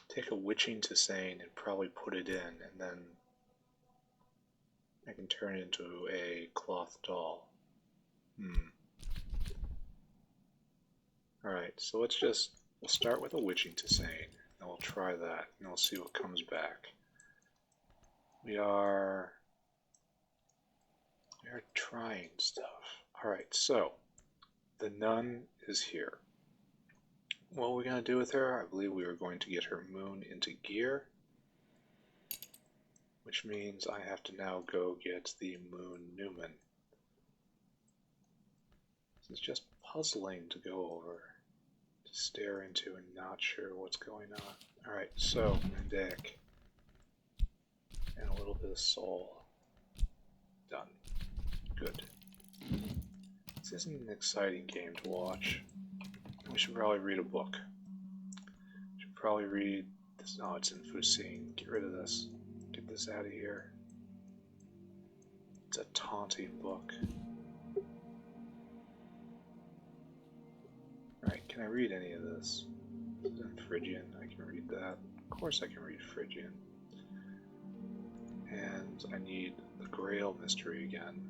A: Take a witching tisane and probably put it in, and then I can turn it into a cloth doll. Alright, so we'll start with a witching tisane, and we'll try that, and we'll see what comes back. We are trying stuff. Alright, so the nun is here. What are we going to do with her? I believe we are going to get her moon into gear, which means I have to now go get the moon Newman. This is just puzzling to go over, to stare into and not sure what's going on. Alright, so deck and a little bit of soul. Done. Good. This isn't an exciting game to watch. We should probably read a book. Should probably read this. Oh, it's in Fusine. Get rid of this. Get this out of here. It's a taunting book. Alright, can I read any of this? This is in Phrygian. I can read that. Of course I can read Phrygian. And I need the Grail mystery again.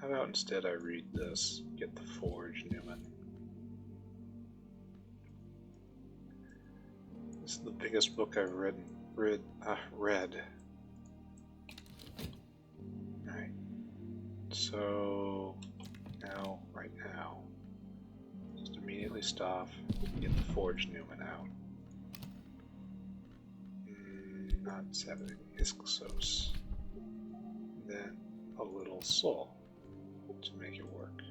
A: How about instead I read this? Get the Forge Newman. This is the biggest book I've read. Alright. So now, right now, just immediately stop and get the Forge Newman out. Not 7 Isksos. Then a little soul to make it work.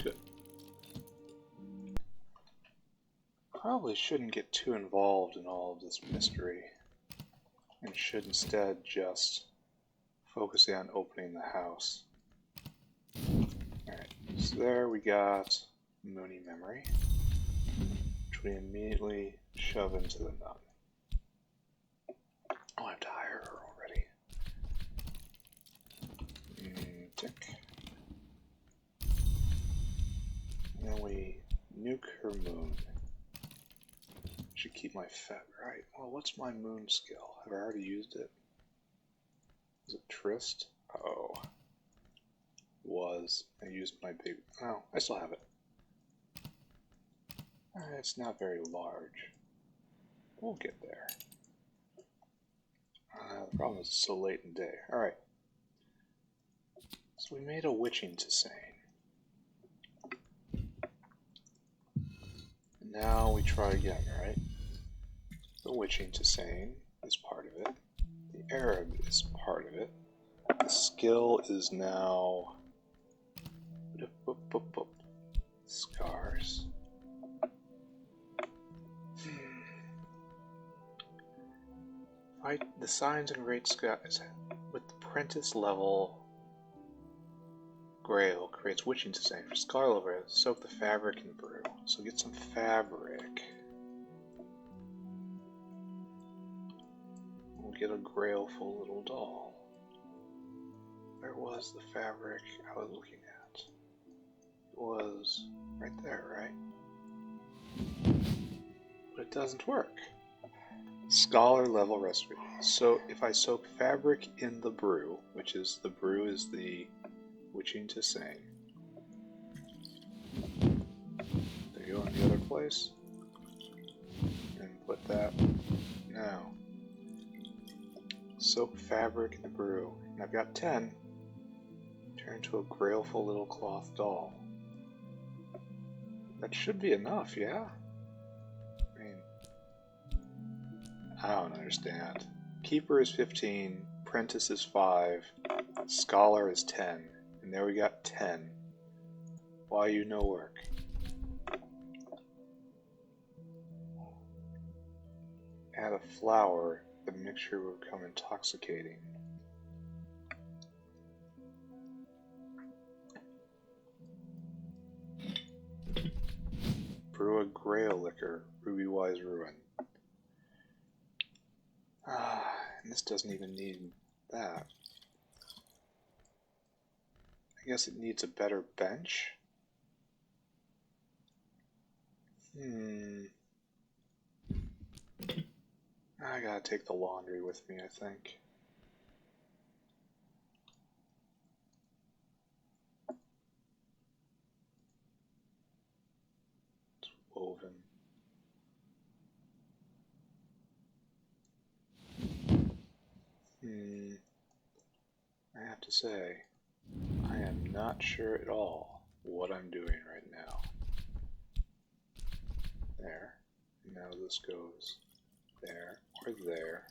A: Good. Probably shouldn't get too involved in all of this mystery, and should instead just focus on opening the house. Alright, so there we got Moony memory, which we immediately shove into the nun. Oh, I have to hire her already. Tick. And then we nuke her moon. Should keep my fat right. Well, what's my moon skill? Have I already used it? Is it Trist? Oh. Was. I used my big... Oh, I still have it. It's not very large. We'll get there. The problem is it's so late in the day. Alright. So we made a witching to sane. Now we try again, right? The witching to sane is part of it. The Arab is part of it. The skill is now... Scars. Fight the signs and great skies with the apprentice level. Grail creates witching to sane. For Scar Lover, soak the fabric in brew. So get some fabric. We'll get a grailful little doll. Where was the fabric I was looking at? It was right there, right? But it doesn't work. Scholar level recipe. So if I soak fabric in the brew, which is the brew is the witching to sane. They go in the other place. And put that now. Soak fabric in the brew. And I've got 10. Turn into a grailful little cloth doll. That should be enough, yeah? I mean, I don't understand. Keeper is 15, Prentice is 5, Scholar is 10, and there we got 10. Why you no work? Add a flower, the mixture will become intoxicating. Brew a grail liquor, Ruby Wise Ruin. And this doesn't even need that. I guess it needs a better bench. I gotta take the laundry with me, I think. It's woven. I have to say, I am not sure at all what I'm doing right now. There. Now this goes there or there.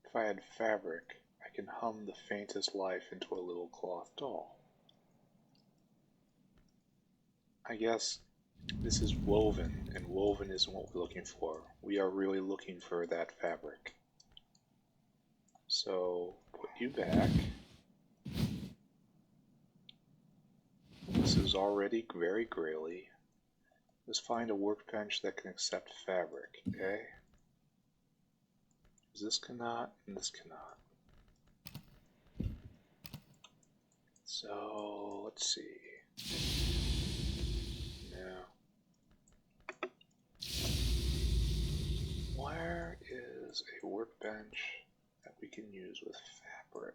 A: If I had fabric, I can hum the faintest life into a little cloth doll. I guess this is woven, and woven isn't what we're looking for. We are really looking for that fabric. So, put you back. This is already very graily. Let's find a workbench that can accept fabric, okay? This cannot, and this cannot. So, let's see. Now, where is a workbench that we can use with fabric?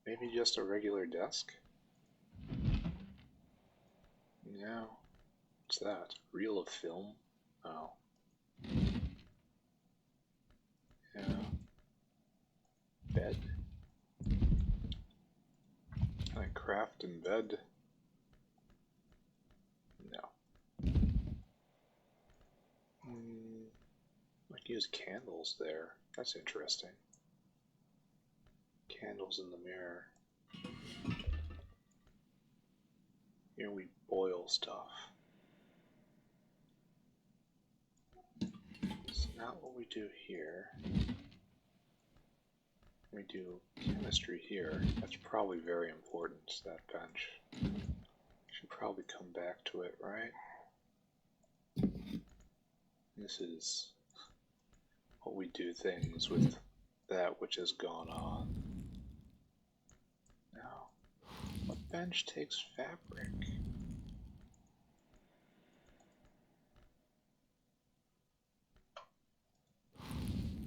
A: Maybe just a regular desk? No. What's that? Reel of film? Oh. Yeah. Bed? Can I craft in bed? No. I can use candles there. That's interesting. Candles in the mirror. Here we boil stuff. So not what we do here. We do chemistry here. That's probably very important, that bench. Should probably come back to it, right? This is what we do things with that which has gone on. Now, what bench takes fabric?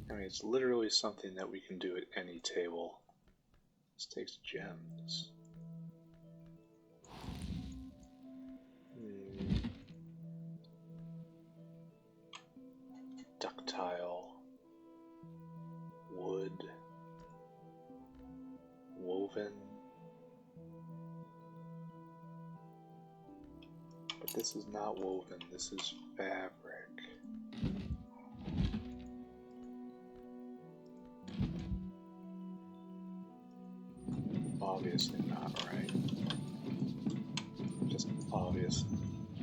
A: I mean, it's literally something that we can do at any table. This takes gems. Ductile. Wood. Woven. But this is not woven, this is fabric. Obviously not, right? Just obvious.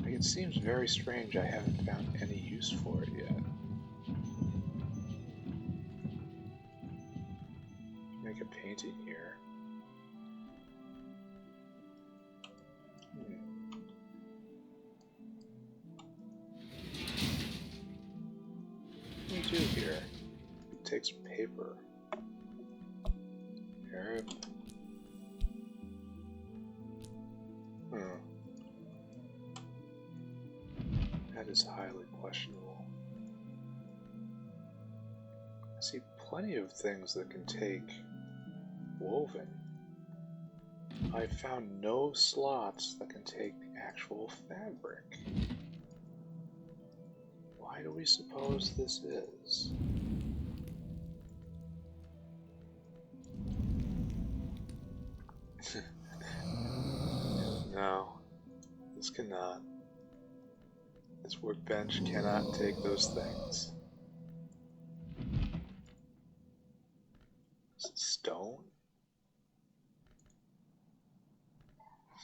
A: Like, it seems very strange I haven't found any use for it yet. Make a painting here. What do we do here? It takes paper. Arab. That is highly questionable. I see plenty of things that can take woven. I found no slots that can take actual fabric. Why do we suppose this is? No, this cannot. This workbench cannot take those things. Is it stone?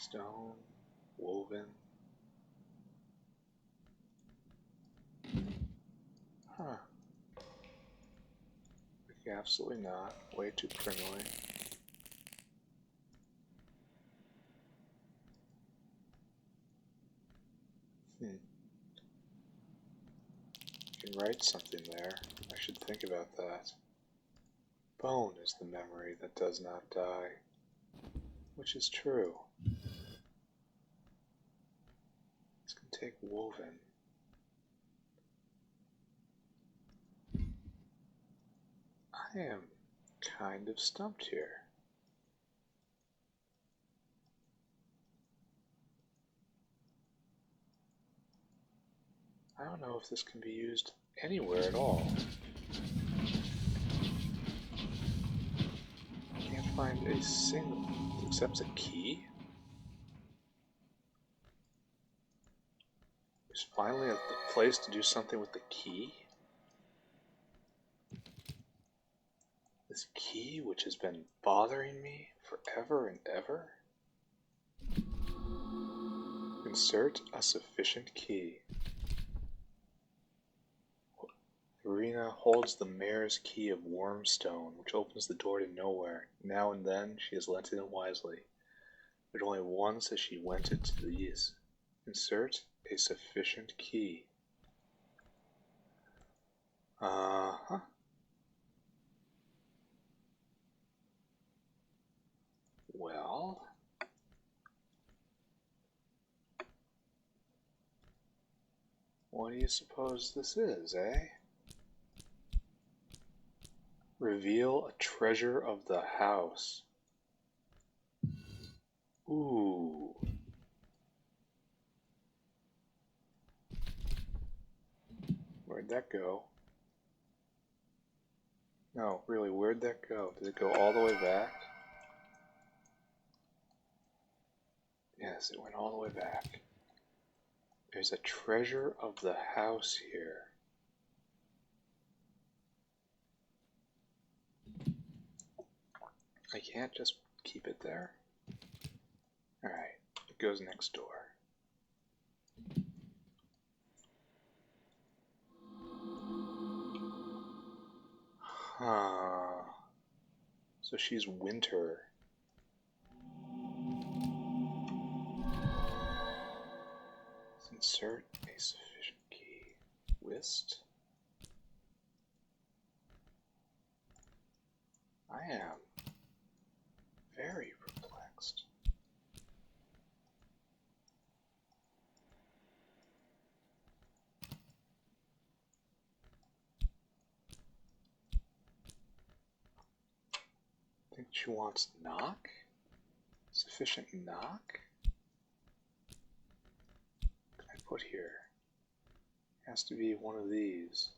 A: Stone, woven. Huh. Like, absolutely not. Way too criminally. I can write something there. I should think about that. Bone is the memory that does not die. Which is true. This can take woven. I am kind of stumped here. I don't know if this can be used anywhere at all. I can't find a single, except a key. There's finally a place to do something with the key. This key, which has been bothering me forever and ever. Insert a sufficient key. Irina holds the mayor's key of Wormstone, which opens the door to nowhere. Now and then she has lent it wisely, but only once has she lent it to these. Insert a sufficient key. Uh-huh. Well, what do you suppose this is, eh? Reveal a treasure of the house. Ooh. Where'd that go? No, really, where'd that go? Did it go all the way back? Yes, it went all the way back. There's a treasure of the house here. I can't just keep it there. Alright, it goes next door. So she's winter. Let's insert a sufficient key. Whist. I am very perplexed. I think she wants knock? Sufficient knock? What can I put here? Has to be one of these.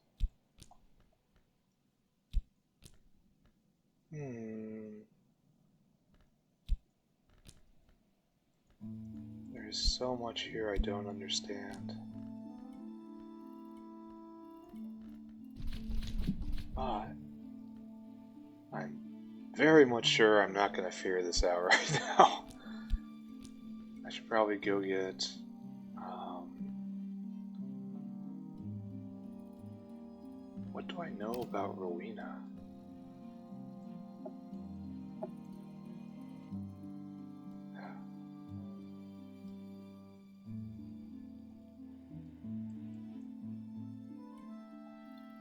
A: There's so much here I don't understand. But I'm very much sure I'm not going to figure this out right now. I should probably go get what do I know about Rowena?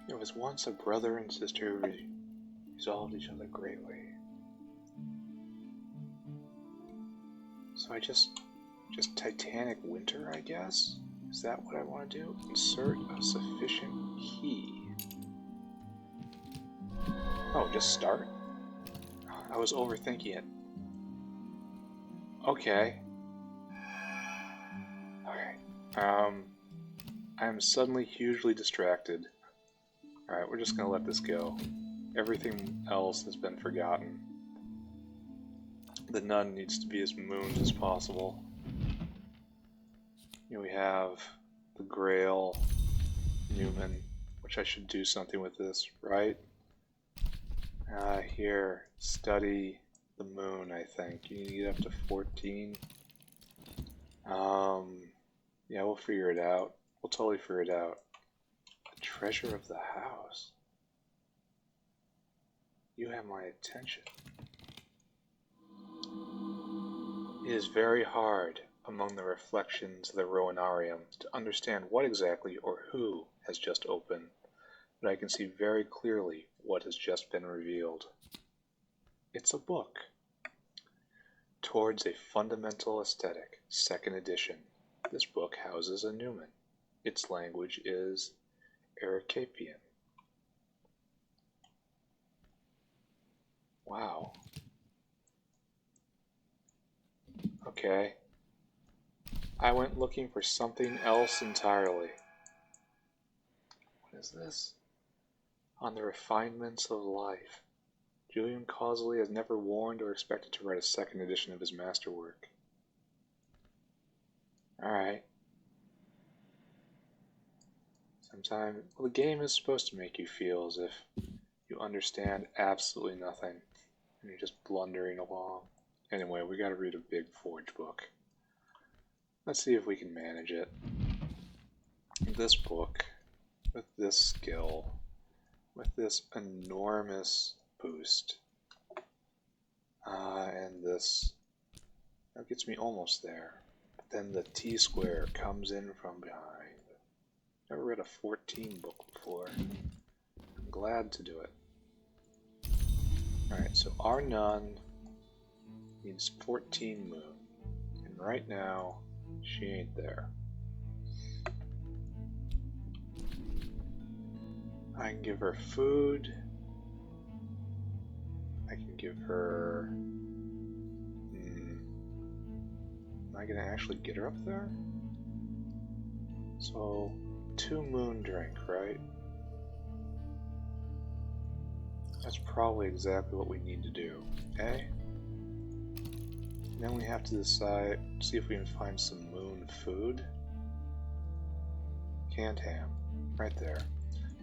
A: There was once a brother and sister who resolved each other greatly. So I just Titanic Winter, I guess? Is that what I want to do? Insert a sufficient key. Oh, just start? I was overthinking it. Okay. Alright. I'm suddenly hugely distracted. Alright, we're just gonna let this go. Everything else has been forgotten. The nun needs to be as mooned as possible. Here we have the Grail, Newman, which I should do something with this, right? Here, study the moon, I think. You need to get up to 14. Yeah, we'll figure it out. We'll totally figure it out. The treasure of the house. You have my attention. It is very hard among the reflections of the Rowanarium to understand what exactly or who has just opened, but I can see very clearly what has just been revealed. It's a book. Towards a Fundamental Aesthetic, 2nd edition. This book houses a Newman. Its language is Erecapian. Wow. Okay. I went looking for something else entirely. What is this? On the refinements of life. Julian Causley has never warned or expected to write a 2nd edition of his masterwork. Alright. Well, the game is supposed to make you feel as if you understand absolutely nothing, and you're just blundering along. Anyway, we gotta read a big Forge book. Let's see if we can manage it. This book, with this skill, with this enormous boost, and this, that gets me almost there. But then the T-square comes in from behind. Never read a 14 book before. I'm glad to do it. Alright, so our nun needs 14 moon. And right now, she ain't there. I can give her food. I can give her... Am I going to actually get her up there? So, 2 moon drink, right? That's probably exactly what we need to do, okay? And then we have to decide, see if we can find some moon food. Canned ham, right there.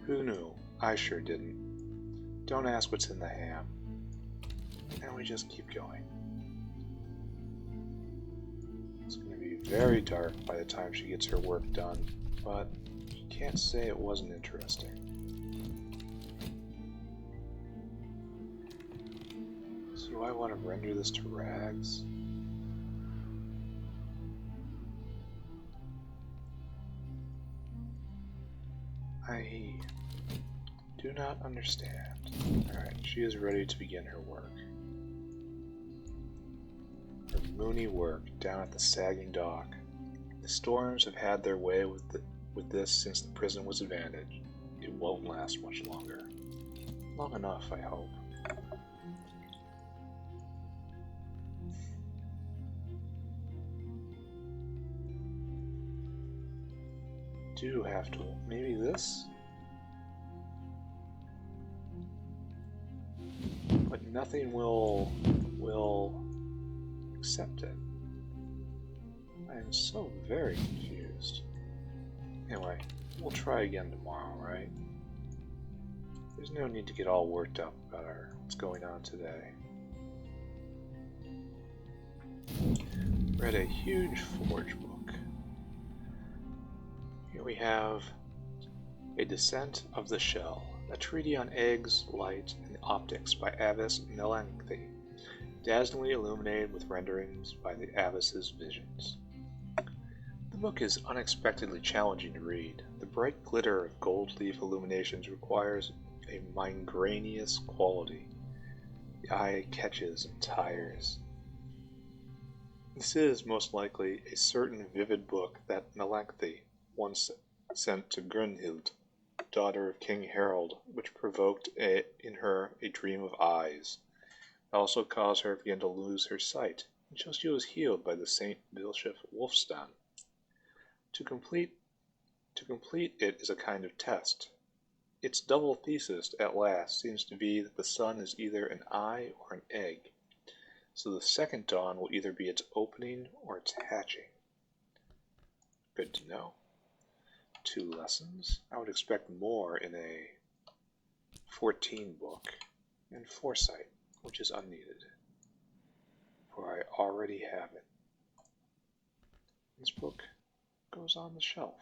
A: Who knew? I sure didn't. Don't ask what's in the ham. And we just keep going. It's going to be very dark by the time she gets her work done, but you can't say it wasn't interesting. Do I want to render this to rags? I do not understand. Alright, she is ready to begin her work. Her moony work down at the sagging dock. The storms have had their way with this since the prison was abandoned. It won't last much longer. Long enough, I hope. Do have to. Maybe this? But nothing will accept it. I am so very confused. Anyway, we'll try again tomorrow, right? There's no need to get all worked up about what's going on today. Read a huge Forge book. Here we have A Descent of the Shell, a treatise on eggs, light, and optics by Abbess Melanchthon, dazzlingly illuminated with renderings by the Abbess's visions. The book is unexpectedly challenging to read. The bright glitter of gold leaf illuminations requires a membraneous quality. The eye catches and tires. This is, most likely, a certain vivid book that Melanchthon once sent to Gunhild, daughter of King Harold, which provoked in her a dream of eyes. It also caused her to begin to lose her sight, until she was healed by the Saint Bishop Wulfstan. To complete it is a kind of test. Its double thesis at last seems to be that the sun is either an eye or an egg, so the second dawn will either be its opening or its hatching. Good to know. 2 lessons. I would expect more in a 14 book, and foresight, which is unneeded, for I already have it. This book goes on the shelf.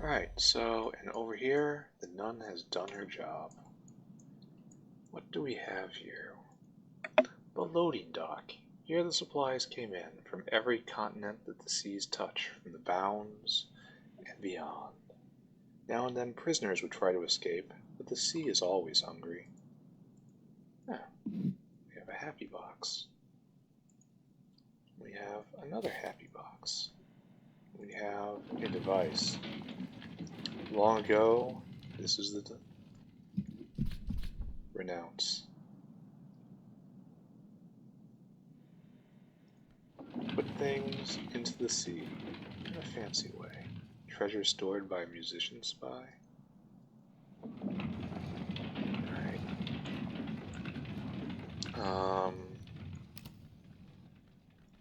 A: Alright, so, and over here, the nun has done her job. What do we have here? The loading dock. Here the supplies came in from every continent that the seas touch, from the bounds and beyond. Now and then prisoners would try to escape, but the sea is always hungry. Ah, we have a happy box. We have another happy box. We have a device. Long ago, this is the renounce. Put things into the sea in a fancy way. Treasure stored by a musician spy. Alright.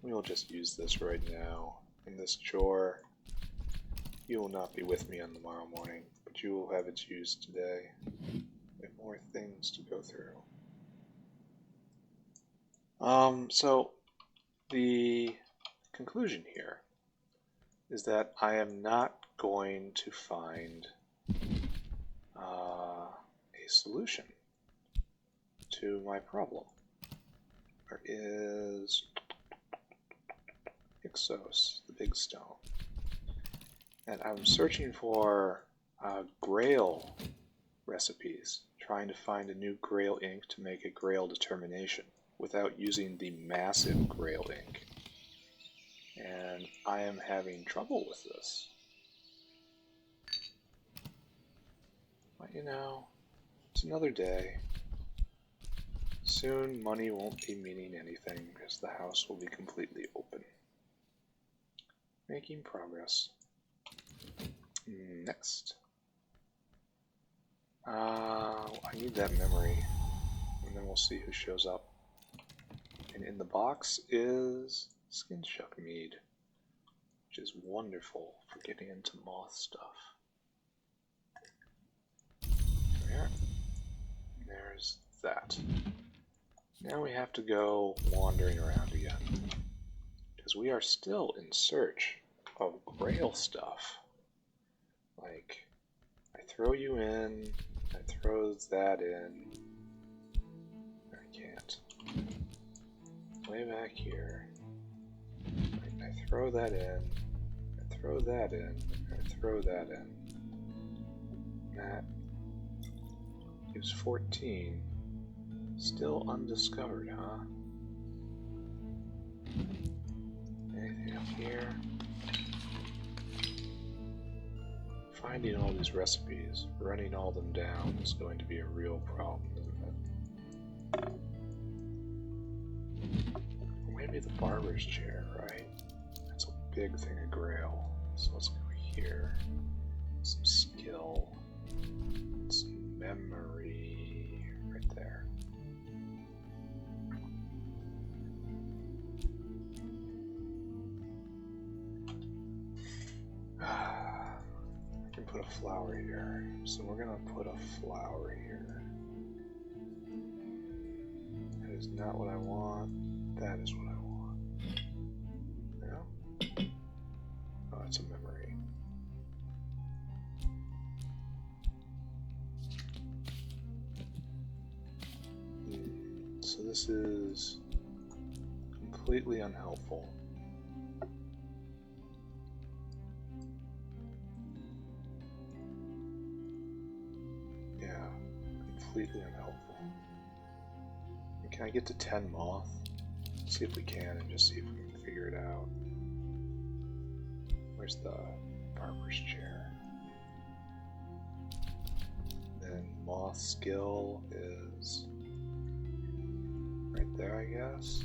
A: We'll just use this right now. In this chore, you will not be with me on the morrow morning, but you will have its use today. We have more things to go through. So the conclusion here is that I am not going to find a solution to my problem. There is Ixos, the big stone. And I'm searching for Grail recipes, trying to find a new Grail ink to make a Grail determination without using the massive Grail ink. And I am having trouble with this. But you know, it's another day. Soon money won't be meaning anything because the house will be completely open. Making progress. Next. I need that memory, and then we'll see who shows up. And in the box is Skin-Shuck Mead, which is wonderful for getting into moth stuff. There. There's that. Now we have to go wandering around again, because we are still in search of Grail stuff. Like, I throw you in, I throw that in, way back here. I throw that in, I throw that in, I throw that in. That gives 14. Still undiscovered, huh? Anything up here? Finding all these recipes, running all them down is going to be a real problem, isn't it? Maybe the barber's chair, right? That's a big thing of grail. So let's go here. Some skill. Some memory. Right there. I can put a flower here. So we're gonna put a flower here. That is not what I want. That is what I want. No? Oh, it's a memory. So this is completely unhelpful. Yeah, completely unhelpful. Can I get to 10 moth? See if we can, and just see if we can figure it out. Where's the barber's chair? Then moth skill is right there, I guess.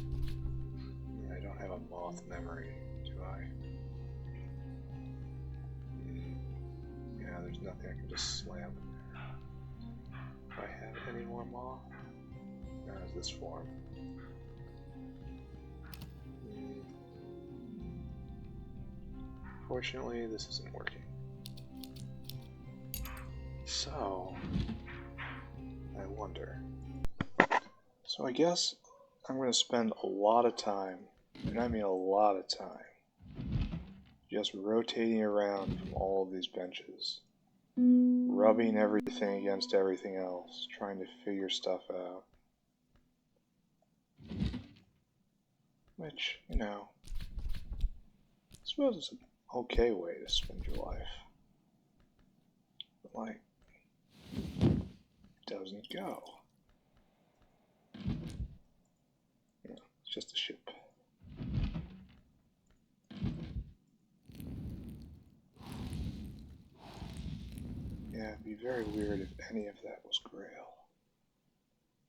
A: I don't have a moth memory, do I? Yeah, there's nothing I can just slam in there. Do I have any more moth? No, is this form? Fortunately, this isn't working. So, I wonder. So I guess I'm going to spend a lot of time, and I mean a lot of time, just rotating around from all of these benches, rubbing everything against everything else, trying to figure stuff out. Which, you know, I suppose it's an okay way to spend your life. But, like, it doesn't go. Yeah, it's just a ship. Yeah, it'd be very weird if any of that was Grail.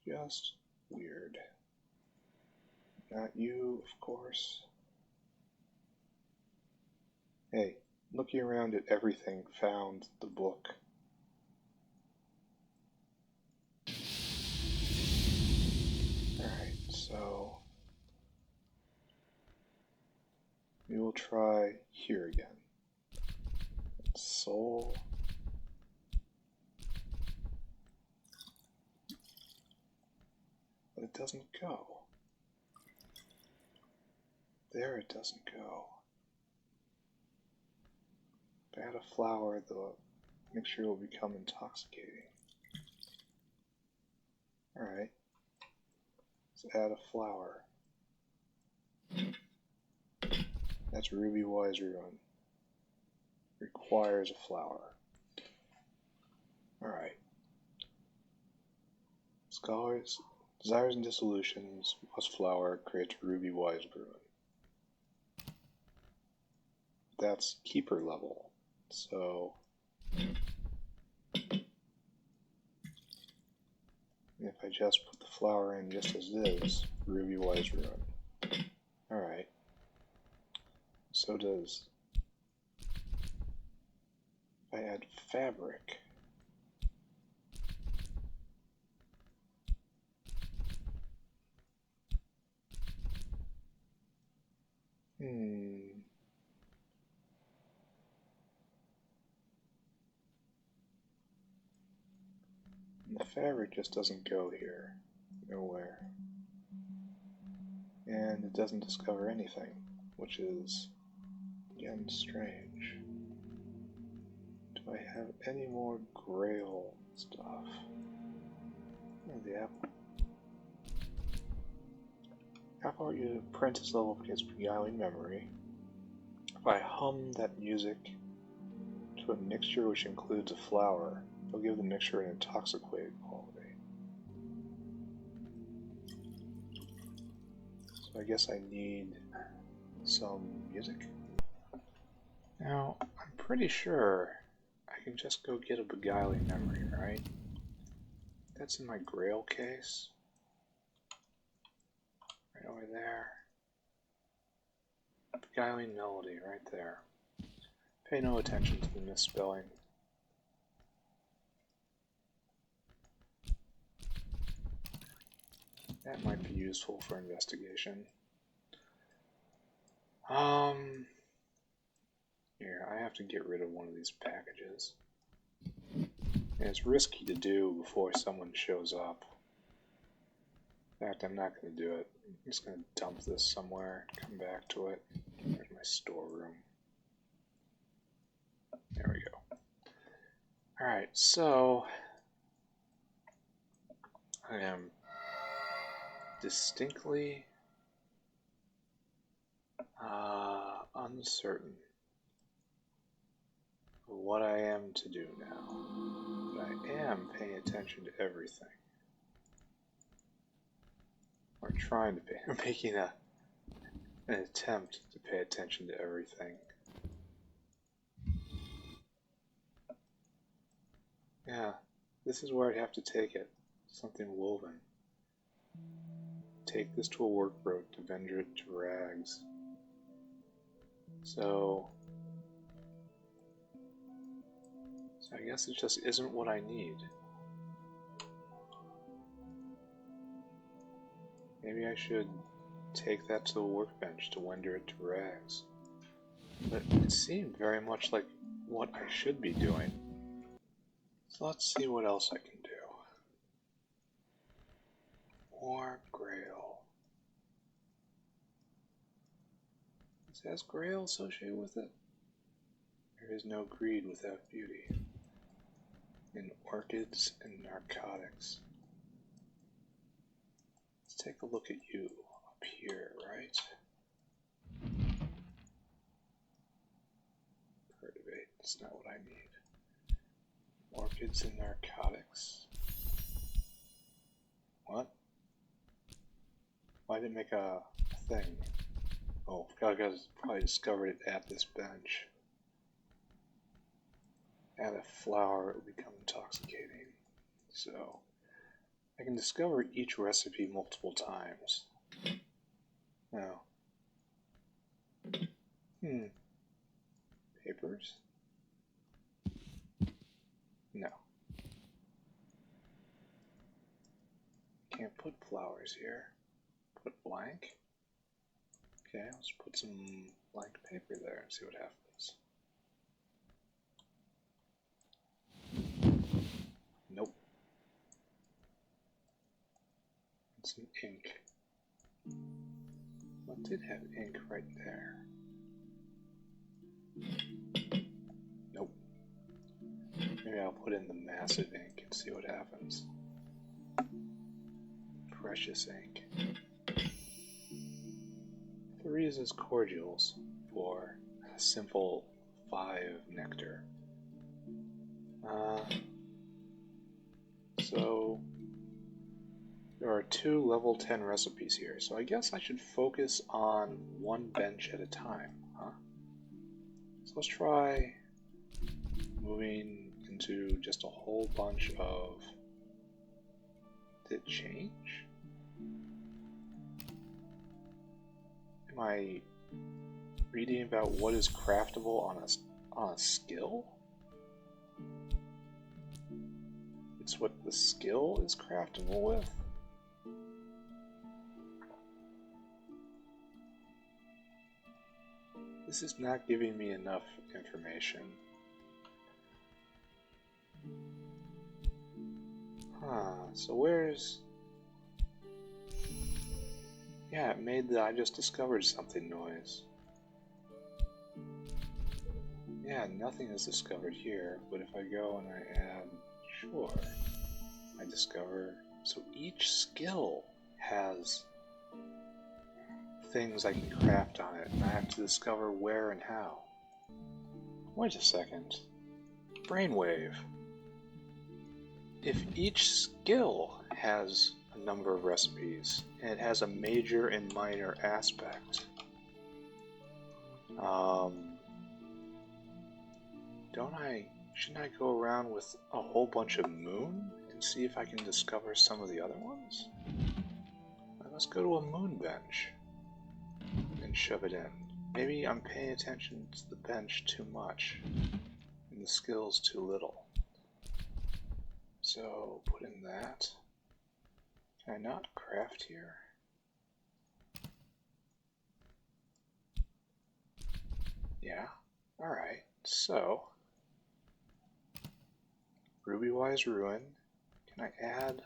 A: Just weird. Not you, of course. Hey, looking around at everything found the book. Alright, so we will try here again. Soul. But it doesn't go. There it doesn't go. If I add a flower, the mixture will become intoxicating. Alright. Let's add a flower. That's Ruby Wise Ruin. Requires a flower. Alright. Scholars, Desires and Dissolutions, must flower, creates Ruby Wise Ruin. That's keeper level. So if I just put the flower in just as is, Ruby Wise Ruin. Alright. So does if I add fabric. The fabric just doesn't go here. Nowhere. And it doesn't discover anything, which is, again, strange. Do I have any more Grail stuff? Oh, the apple. How about you apprentice level against beguiling memory? If I hum that music to a mixture which includes a flower, it'll give the mixture an intoxicating quality. So I guess I need some music. Now, I'm pretty sure I can just go get a beguiling memory, right? That's in my grail case. Right over there. Beguiling melody, right there. Pay no attention to the misspelling. That might be useful for investigation. Here, I have to get rid of one of these packages. And it's risky to do before someone shows up. In fact, I'm not going to do it. I'm just going to dump this somewhere, come back to it. There's my storeroom. There we go. Alright, so I am distinctly uncertain of what I am to do now. But I am paying attention to everything. Or trying to pay, or making an attempt to pay attention to everything. Yeah, this is where I'd have to take it. Something woven. Take this to a work boat to bend it to rags. So I guess it just isn't what I need. Maybe I should take that to the workbench to render it to rags. But it seemed very much like what I should be doing. So let's see what else I can do. More grail. It has grail associated with it? There is no greed without beauty. In orchids and narcotics. Let's take a look at you up here, right? Cultivate, that's not what I need. Orchids and narcotics. What? Why did it make a thing? Oh, I probably discovered it at this bench. Add a flower, it will become intoxicating. So, I can discover each recipe multiple times. Now, papers? No. Can't put flowers here. Put blank. Okay, let's put some blank paper there and see what happens. Nope. It's some ink. Well, it did have ink right there. Nope. Maybe I'll put in the massive ink and see what happens. Precious ink. 3 is cordials for a simple 5 nectar. So there are 2 level 10 recipes here, so I guess I should focus on one bench at a time, huh? So let's try moving into just a whole bunch of... Did it change? Am I reading about what is craftable on a skill? It's what the skill is craftable with? This is not giving me enough information. So where's... Yeah, it made the I just discovered something noise. Yeah, nothing is discovered here, but if I go and I add, sure, I discover, so each skill has, things I can craft on it, and I have to discover where and how. Wait a second. Brainwave. If each skill has a number of recipes, and it has a major and minor aspect, shouldn't I go around with a whole bunch of moon and see if I can discover some of the other ones? Let's go to a moon bench and shove it in. Maybe I'm paying attention to the bench too much and the skills too little. So put in that. Can I not craft here? Yeah, alright, so Ruby-wise ruin. Can I add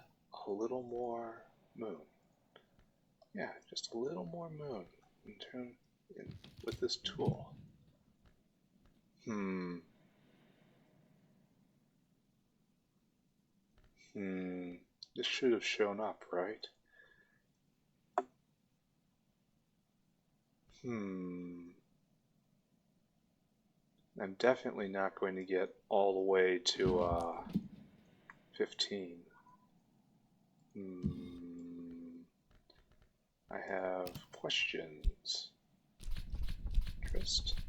A: a little more moon? Yeah, just a little more moon with this tool. This should have shown up, right? I'm definitely not going to get all the way to 15. I have questions. Trist.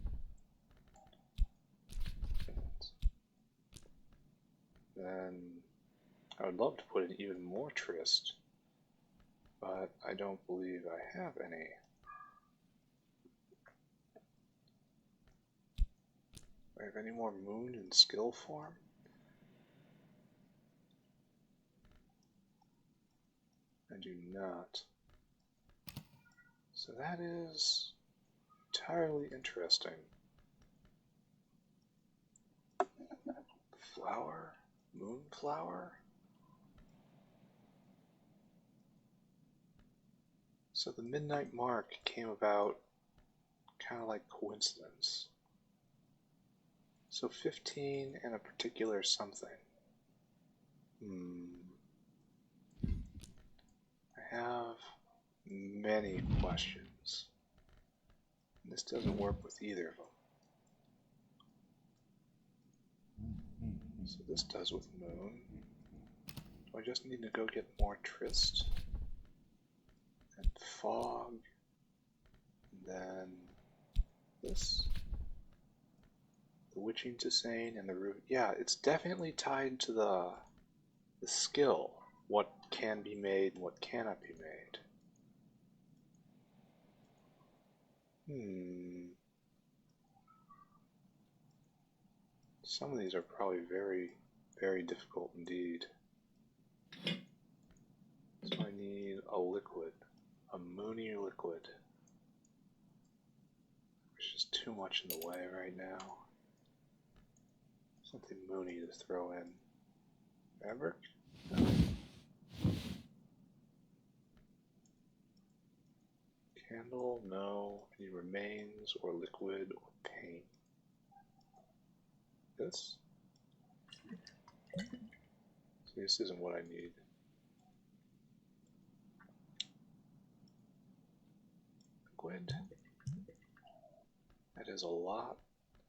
A: Then I would love to put in even more Trist, but I don't believe I have any. Do I have any more moon in skill form? I do not. So that is entirely interesting. Flower? Moonflower? So the midnight mark came about kind of like coincidence. So 15 and a particular something. I have many questions. This doesn't work with either of them. So this does with moon. Do I just need to go get more Trist? And fog. And then this. The witching to sane and the root. Yeah, it's definitely tied to the skill. What can be made and what cannot be made. Some of these are probably very, very difficult indeed. So I need a liquid, a moony liquid. There's just too much in the way right now. Something moony to throw in. Fabric? No. Candle? No. I need remains or liquid or paint. This? So this isn't what I need. Liquid. That is a lot,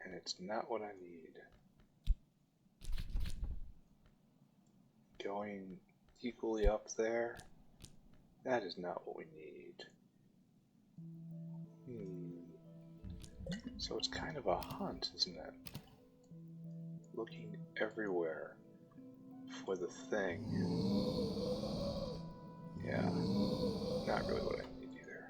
A: and it's not what I need. Going equally up there, that is not what we need. So it's kind of a hunt, isn't it? Looking everywhere for the thing. Yeah, not really what I need either.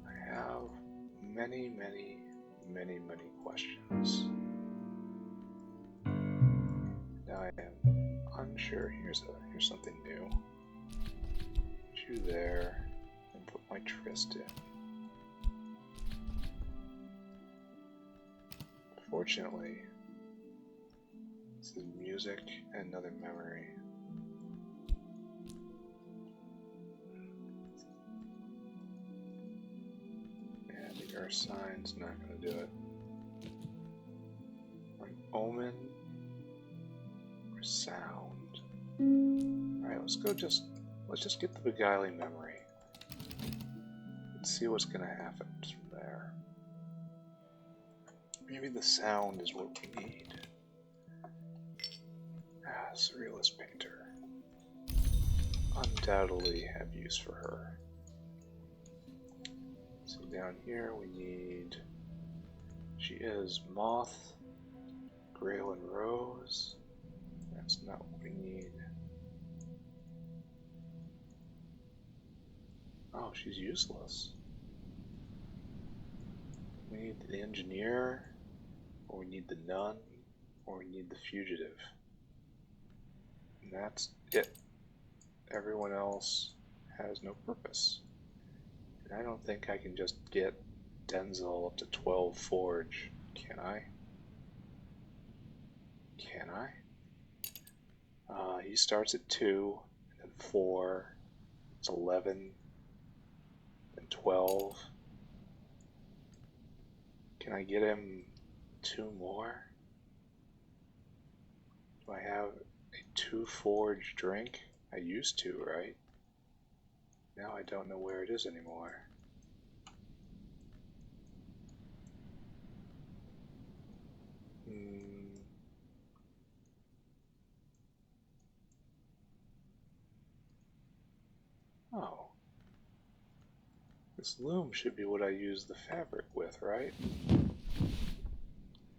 A: I have many, many, many, many questions. Now I am unsure. Here's something new. Put you there and put my Trist in. Fortunately, this is music and another memory. And Your sign's not gonna do it. An omen or sound. Alright, let's just get the beguiling memory. Let's see what's gonna happen from there. Maybe the sound is what we need. Ah, surrealist painter. Undoubtedly have use for her. So down here we need... She is Moth, Grail and Rose. That's not what we need. Oh, she's useless. We need the engineer, or we need the nun, or we need the fugitive. And that's it. Everyone else has no purpose. And I don't think I can just get Denzel up to 12 forge, can I? Can I? He starts at 2, and then 4, it's 11, and 12. Can I get him 2 more? Do I have a 2 forge drink? I used to, right? Now I don't know where it is anymore. Oh. This loom should be what I use the fabric with, right?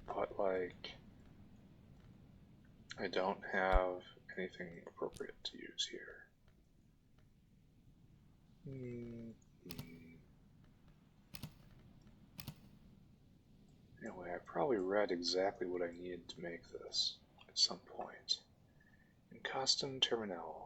A: But, like, I don't have anything appropriate to use here. Anyway, I probably read exactly what I needed to make this at some point. In Custom Terminal.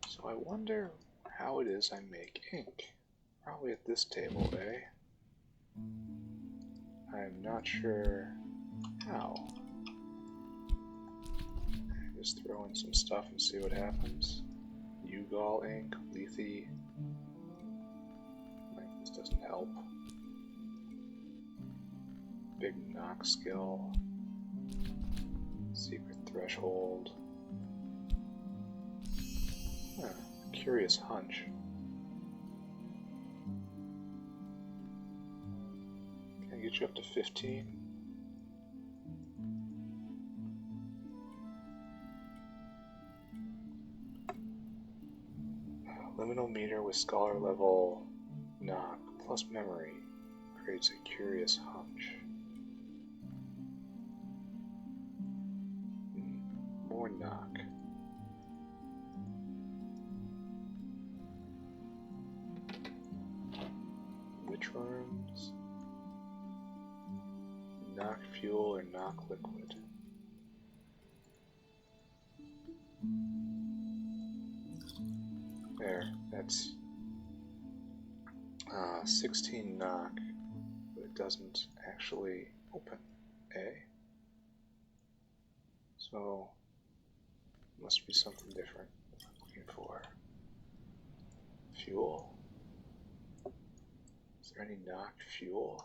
A: So I wonder how it is I make ink. Probably at this table, eh? I'm not sure how. Just throw in some stuff and see what happens. Ugol ink, Lethe. Like, this doesn't help. Big knock skill. Secret threshold. Huh, curious hunch. Can I get you up to 15? Liminal meter with scholar level knock plus memory creates a curious hunch. More knock. Witch worms. Knock fuel or knock liquid. There, that's 16 knock, but it doesn't actually open, eh? So, must be something different I'm looking for. Fuel? Is there any knocked fuel?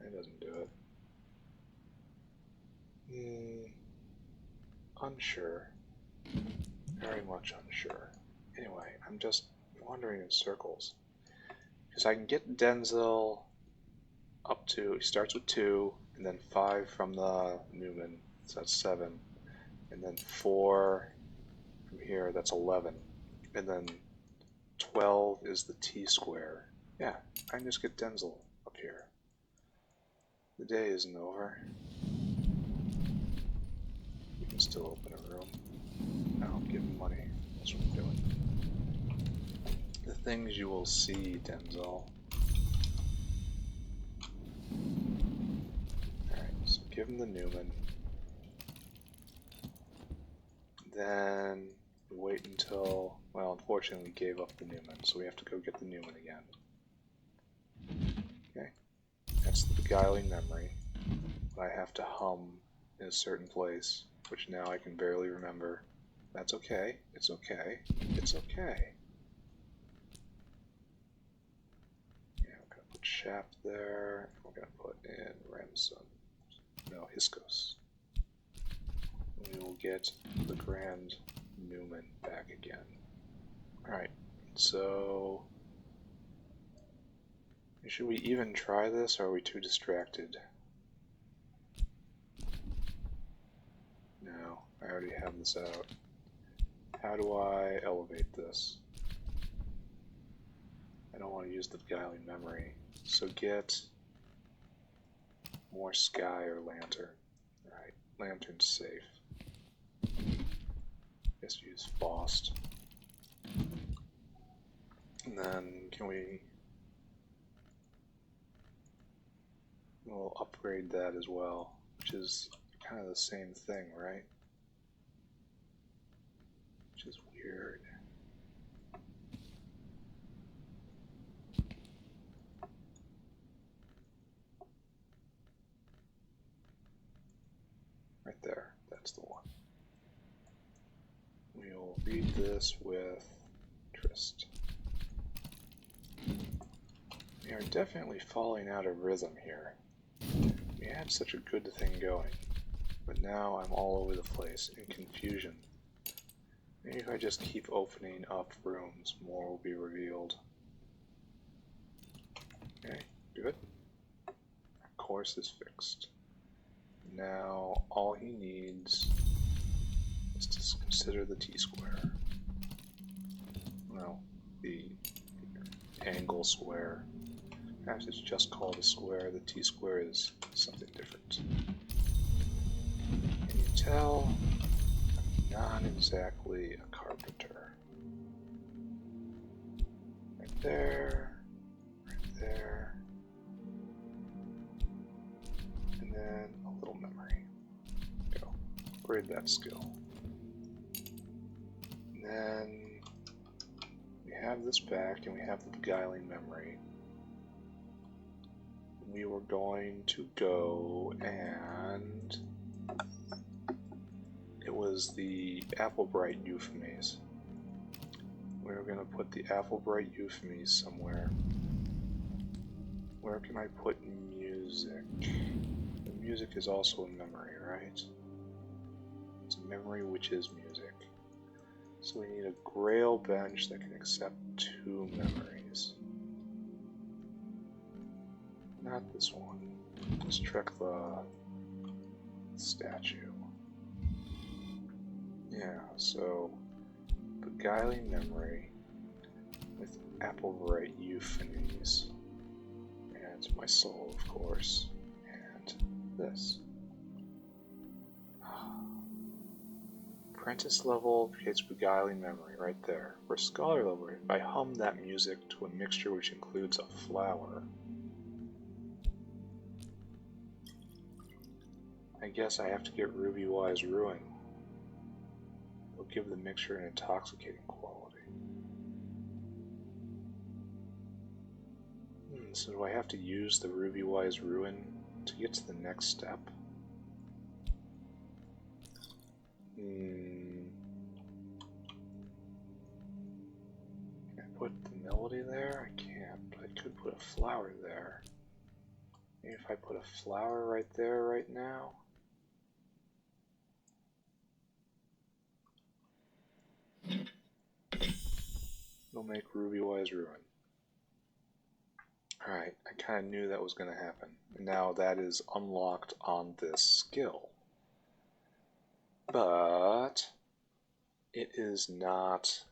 A: That doesn't do it. Unsure. Very much unsure. Anyway, I'm just wandering in circles. Because I can get Denzel up to, he starts with 2, and then 5 from the Newman, so that's 7. And then 4 from here, that's 11. And then 12 is the T-square. Yeah, I can just get Denzel up here. The day isn't over. You can still open a room. I'll give him money. That's what I'm doing. The things you will see, Denzel. Alright, so give him the Newman. Then we wait until, well, unfortunately we gave up the Newman, so we have to go get the Newman again. Okay, gets the beguiling memory. I have to hum in a certain place, which now I can barely remember. That's okay. It's okay. It's okay. Yeah, we're going to put shaft there. We're going to put in Ramson. No, Hiskos. We will get the Grand Newman back again. Alright, so should we even try this, or are we too distracted? No, I already have this out. How do I elevate this? I don't want to use the beguiling memory, so get more sky or lantern. Alright, lantern's safe. Just use Faust. And then can we'll upgrade that as well, which is kind of the same thing, right? Which is weird. Right there, that's the one. We'll read this with Trist. We are definitely falling out of rhythm here. We had such a good thing going, but now I'm all over the place in confusion. Maybe if I just keep opening up rooms, more will be revealed. Okay, good. Our course is fixed. Now all he needs is to consider the t-square. Well, the angle square. Perhaps it's just called a square. The t-square is something different. Can you tell? I'm not exactly a carpenter. Right there. Right there. And then a little memory. Go. Upgrade that skill. And then we have this back and we have the beguiling memory. We were going to go and it was the Applebright Euphemies. We were going to put the Applebright Euphemies somewhere. Where can I put music? The music is also a memory, right? It's a memory which is music. So we need a Grail bench that can accept 2 memories. Not this one. Let's check the statue. Yeah, so beguiling memory with Applebright Euphemies. And my soul, of course. And this. Apprentice level creates beguiling memory right there. For scholar level, if I hum that music to a mixture which includes a flower, I guess I have to get Ruby Wise Ruin. It'll give the mixture an intoxicating quality. So do I have to use the Ruby Wise Ruin to get to the next step? Can I put the melody there? I can't, but I could put a flower there. Maybe if I put a flower right there right now. It'll make Ruby Wise Ruin. Alright, I kind of knew that was going to happen. And now that is unlocked on this skill. But it is not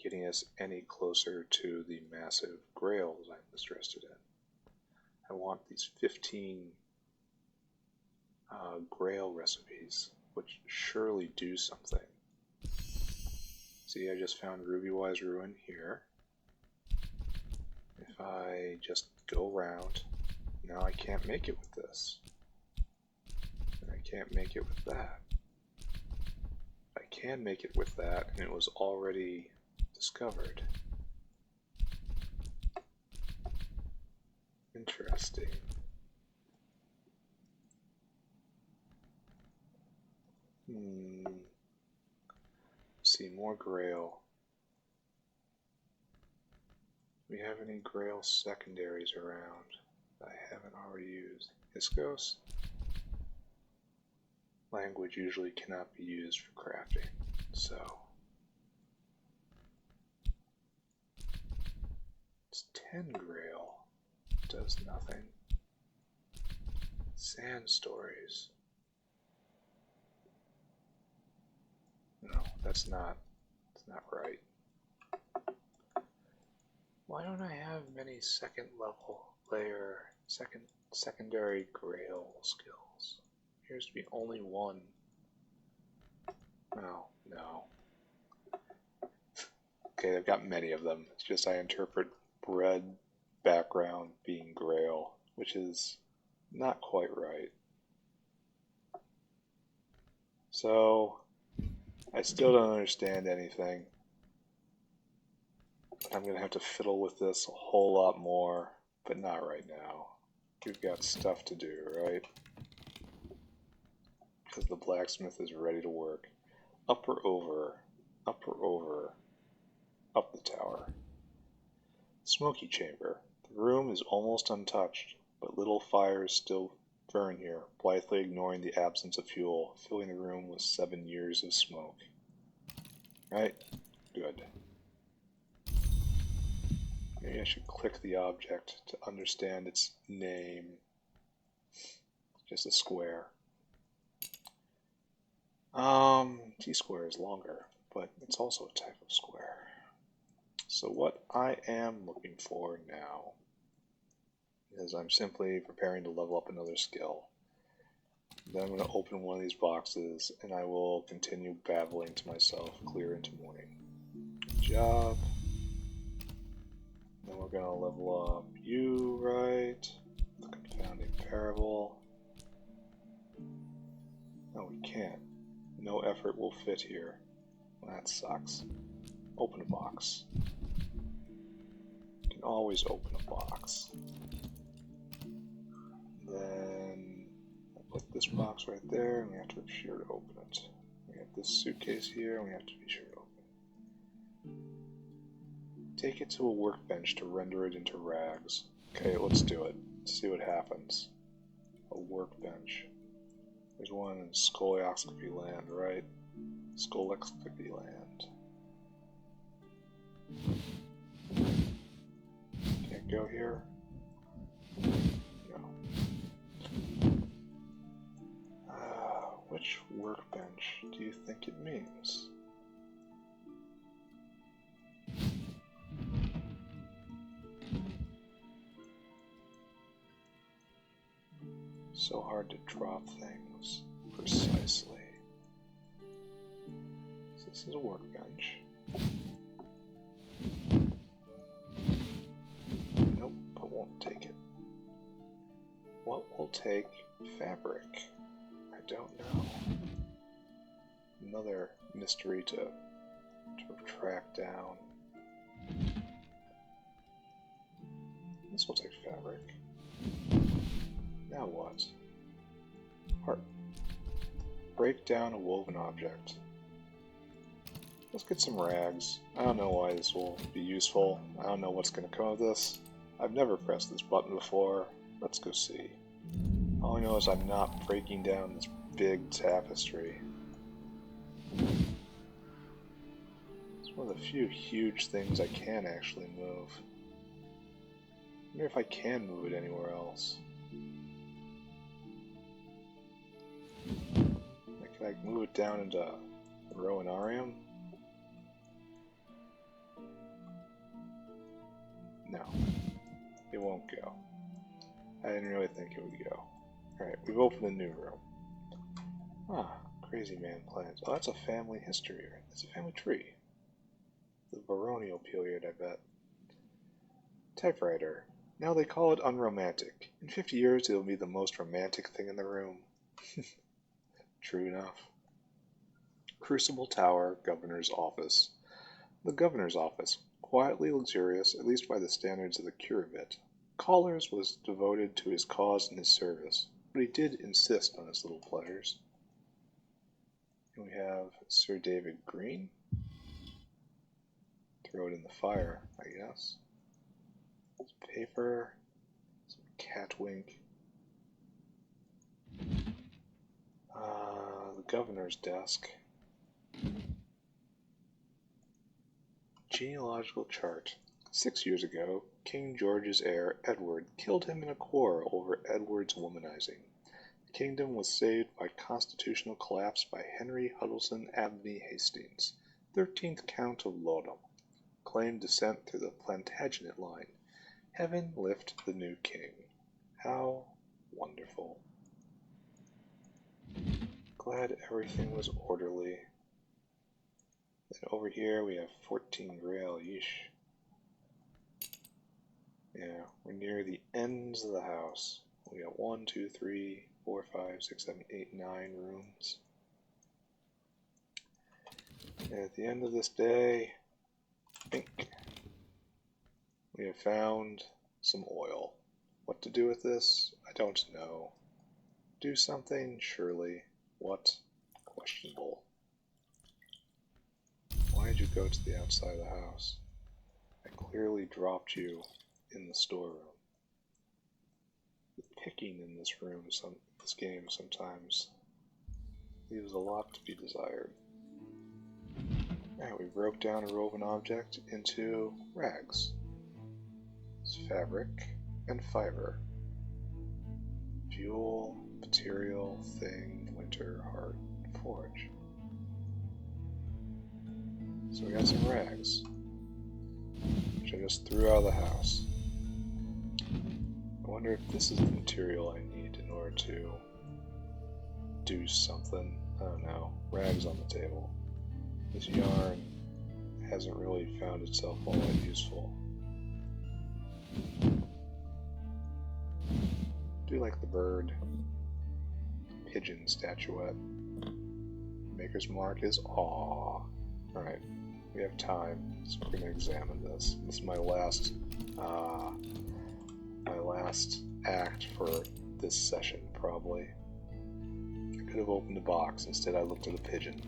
A: getting us any closer to the massive grails I'm interested in. I want these 15 grail recipes, which surely do something. See, I just found Ruby Wise Ruin here. If I just go around, now I can't make it with this. And I can't make it with that. I can make it with that, and it was already discovered. Interesting. Grail. Do we have any Grail secondaries around that I haven't already used? Hyscos? Language usually cannot be used for crafting, so it's 10 Grail. Does nothing. Sand stories. No, that's not right. Why don't I have many second level layer, secondary Grail skills? Appears to be only one. Oh, no. Okay, I've got many of them. It's just I interpret red background being Grail, which is not quite right. So, I still don't understand anything. I'm going to have to fiddle with this a whole lot more, but not right now. We've got stuff to do, right? Because the blacksmith is ready to work. Up or over, up or over, up the tower. Smoky chamber. The room is almost untouched, but little fires still burn here, blithely ignoring the absence of fuel, filling the room with 7 years of smoke. Right? Good. Maybe I should click the object to understand its name. It's just a square. T-square is longer, but it's also a type of square. So what I am looking for now is I'm simply preparing to level up another skill. Then I'm going to open one of these boxes and I will continue babbling to myself clear into morning. Good job. Then we're going to level up you, right? The confounding parable. No, we can't. No effort will fit here. That sucks. Open a box. You can always open a box. Then I put this box right there, and we have to be sure to open it. We have this suitcase here, and we have to be sure to open it. Take it to a workbench to render it into rags. Okay, let's do it. Let's see what happens. A workbench. There's one in Scoloscopy land, right? Scoloscopy land. Can't go here? No. Which workbench do you think it means? So hard to drop things precisely. So this is a workbench. Nope, but won't take it. What will take fabric? I don't know. Another mystery to track down. This will take fabric. Now what? Heart. Break down a woven object. Let's get some rags. I don't know why this will be useful. I don't know what's going to come of this. I've never pressed this button before. Let's go see. All I know is I'm not breaking down this big tapestry. It's one of the few huge things I can actually move. I wonder if I can move it anywhere else. Can I move it down into Rowanarium? No. It won't go. I didn't really think it would go. Alright, we've opened a new room. Ah, crazy man plans. Oh, that's a family history. It's a family tree. The baronial period, I bet. Typewriter. Now they call it unromantic. In 50 years, it'll be the most romantic thing in the room. True enough. Crucible Tower, Governor's Office. The Governor's Office. Quietly luxurious, at least by the standards of the curate. Collars was devoted to his cause and his service, but he did insist on his little pleasures. And we have Sir David Green. Throw it in the fire, I guess. Some paper, some catwink. The governor's desk. Genealogical chart. 6 years ago, King George's heir, Edward, killed him in a quarrel over Edward's womanizing. The kingdom was saved by constitutional collapse by Henry Huddleston Abney Hastings, 13th Count of Lodham. Claimed descent through the Plantagenet line. Heaven lift the new king. How wonderful. Glad everything was orderly. Then over here we have 14 Grail. Yeesh. Yeah, we're near the ends of the house. We got 1, 2, 3, 4, 5, 6, 7, 8, 9 rooms. And at the end of this day, we have found some oil. What to do with this? I don't know. Do something? Surely. What? Questionable. Why did you go to the outside of the house? I clearly dropped you in the storeroom. The picking in this room, this game sometimes leaves a lot to be desired. Alright, we broke down a woven object into rags. It's fabric and fiber. Fuel, material, thing, winter, heart, forge. So we got some rags, which I just threw out of the house. I wonder if this is the material I need in order to do something. I don't know. Rags on the table. This yarn hasn't really found itself all that useful. Do like the bird. Pigeon statuette. Maker's mark is aw. Alright, we have time, so we're going to examine this. This is my last act for this session, probably. I could have opened the box, instead I looked at a pigeon.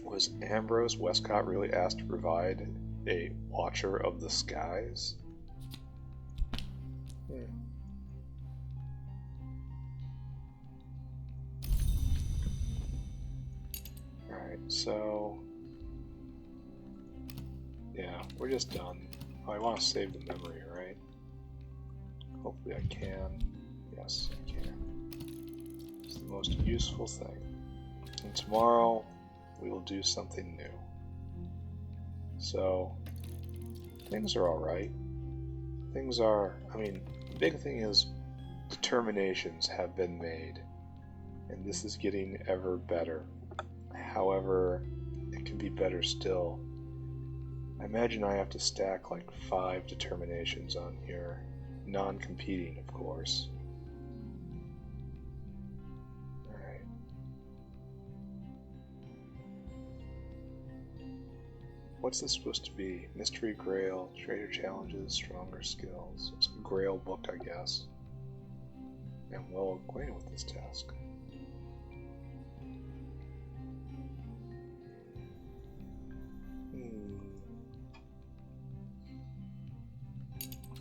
A: Was Ambrose Westcott really asked to provide a Watcher of the Skies? Alright, so... yeah, we're just done. Oh, I want to save the memory, right? Hopefully I can. Yes, I can. It's the most useful thing. And tomorrow, we will do something new. So, things are alright. Things are, the big thing is determinations have been made. And this is getting ever better. However, it can be better still. I imagine I have to stack like 5 determinations on here. Non-competing, of course. Alright. What's this supposed to be? Mystery Grail, Trader Challenges, Stronger Skills. It's a Grail book, I guess. I'm well acquainted with this task.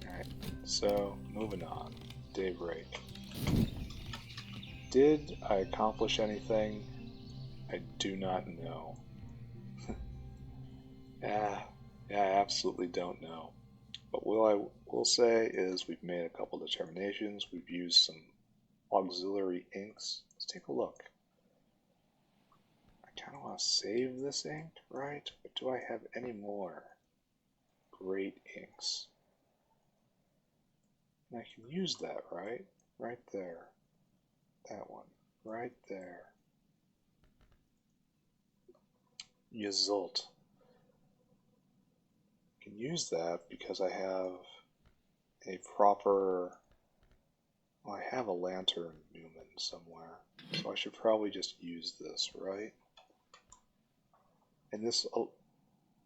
A: Alright, so moving on. Daybreak. Did I accomplish anything? I do not know. I absolutely don't know. But what I will say is we've made a couple determinations. We've used some auxiliary inks. Let's take a look. I kind of want to save this ink, right? But do I have any more great inks? And I can use that, right? Right there. That one. Right there. Yezult. I can use that because I have a proper... well, I have a Lantern Newman somewhere. So I should probably just use this, right? And this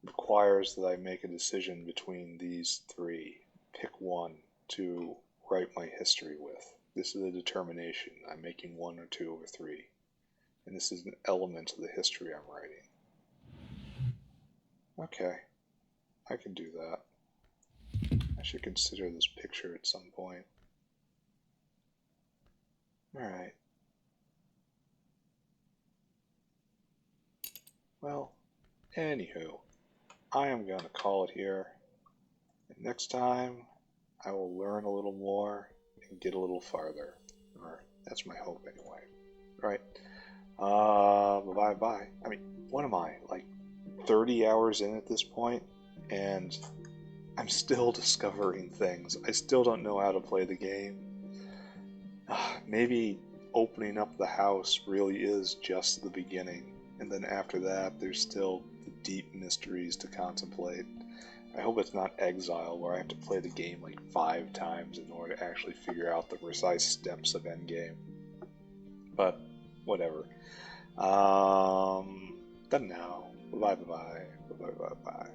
A: requires that I make a decision between these 3. Pick one to write my history with. This is a determination. I'm making 1 or 2 or 3. And this is an element of the history I'm writing. Okay, I can do that. I should consider this picture at some point. Alright. Well, anywho, I am going to call it here. And next time, I will learn a little more and get a little farther. Or that's my hope anyway. Right. Bye-bye. I mean, what am I, like 30 hours in at this point? And I'm still discovering things. I still don't know how to play the game. Maybe opening up the house really is just the beginning. And then after that, there's still the deep mysteries to contemplate. I hope it's not Exile, where I have to play the game like 5 times in order to actually figure out the precise steps of endgame. But, whatever. Done now. Bye-bye. Bye-bye.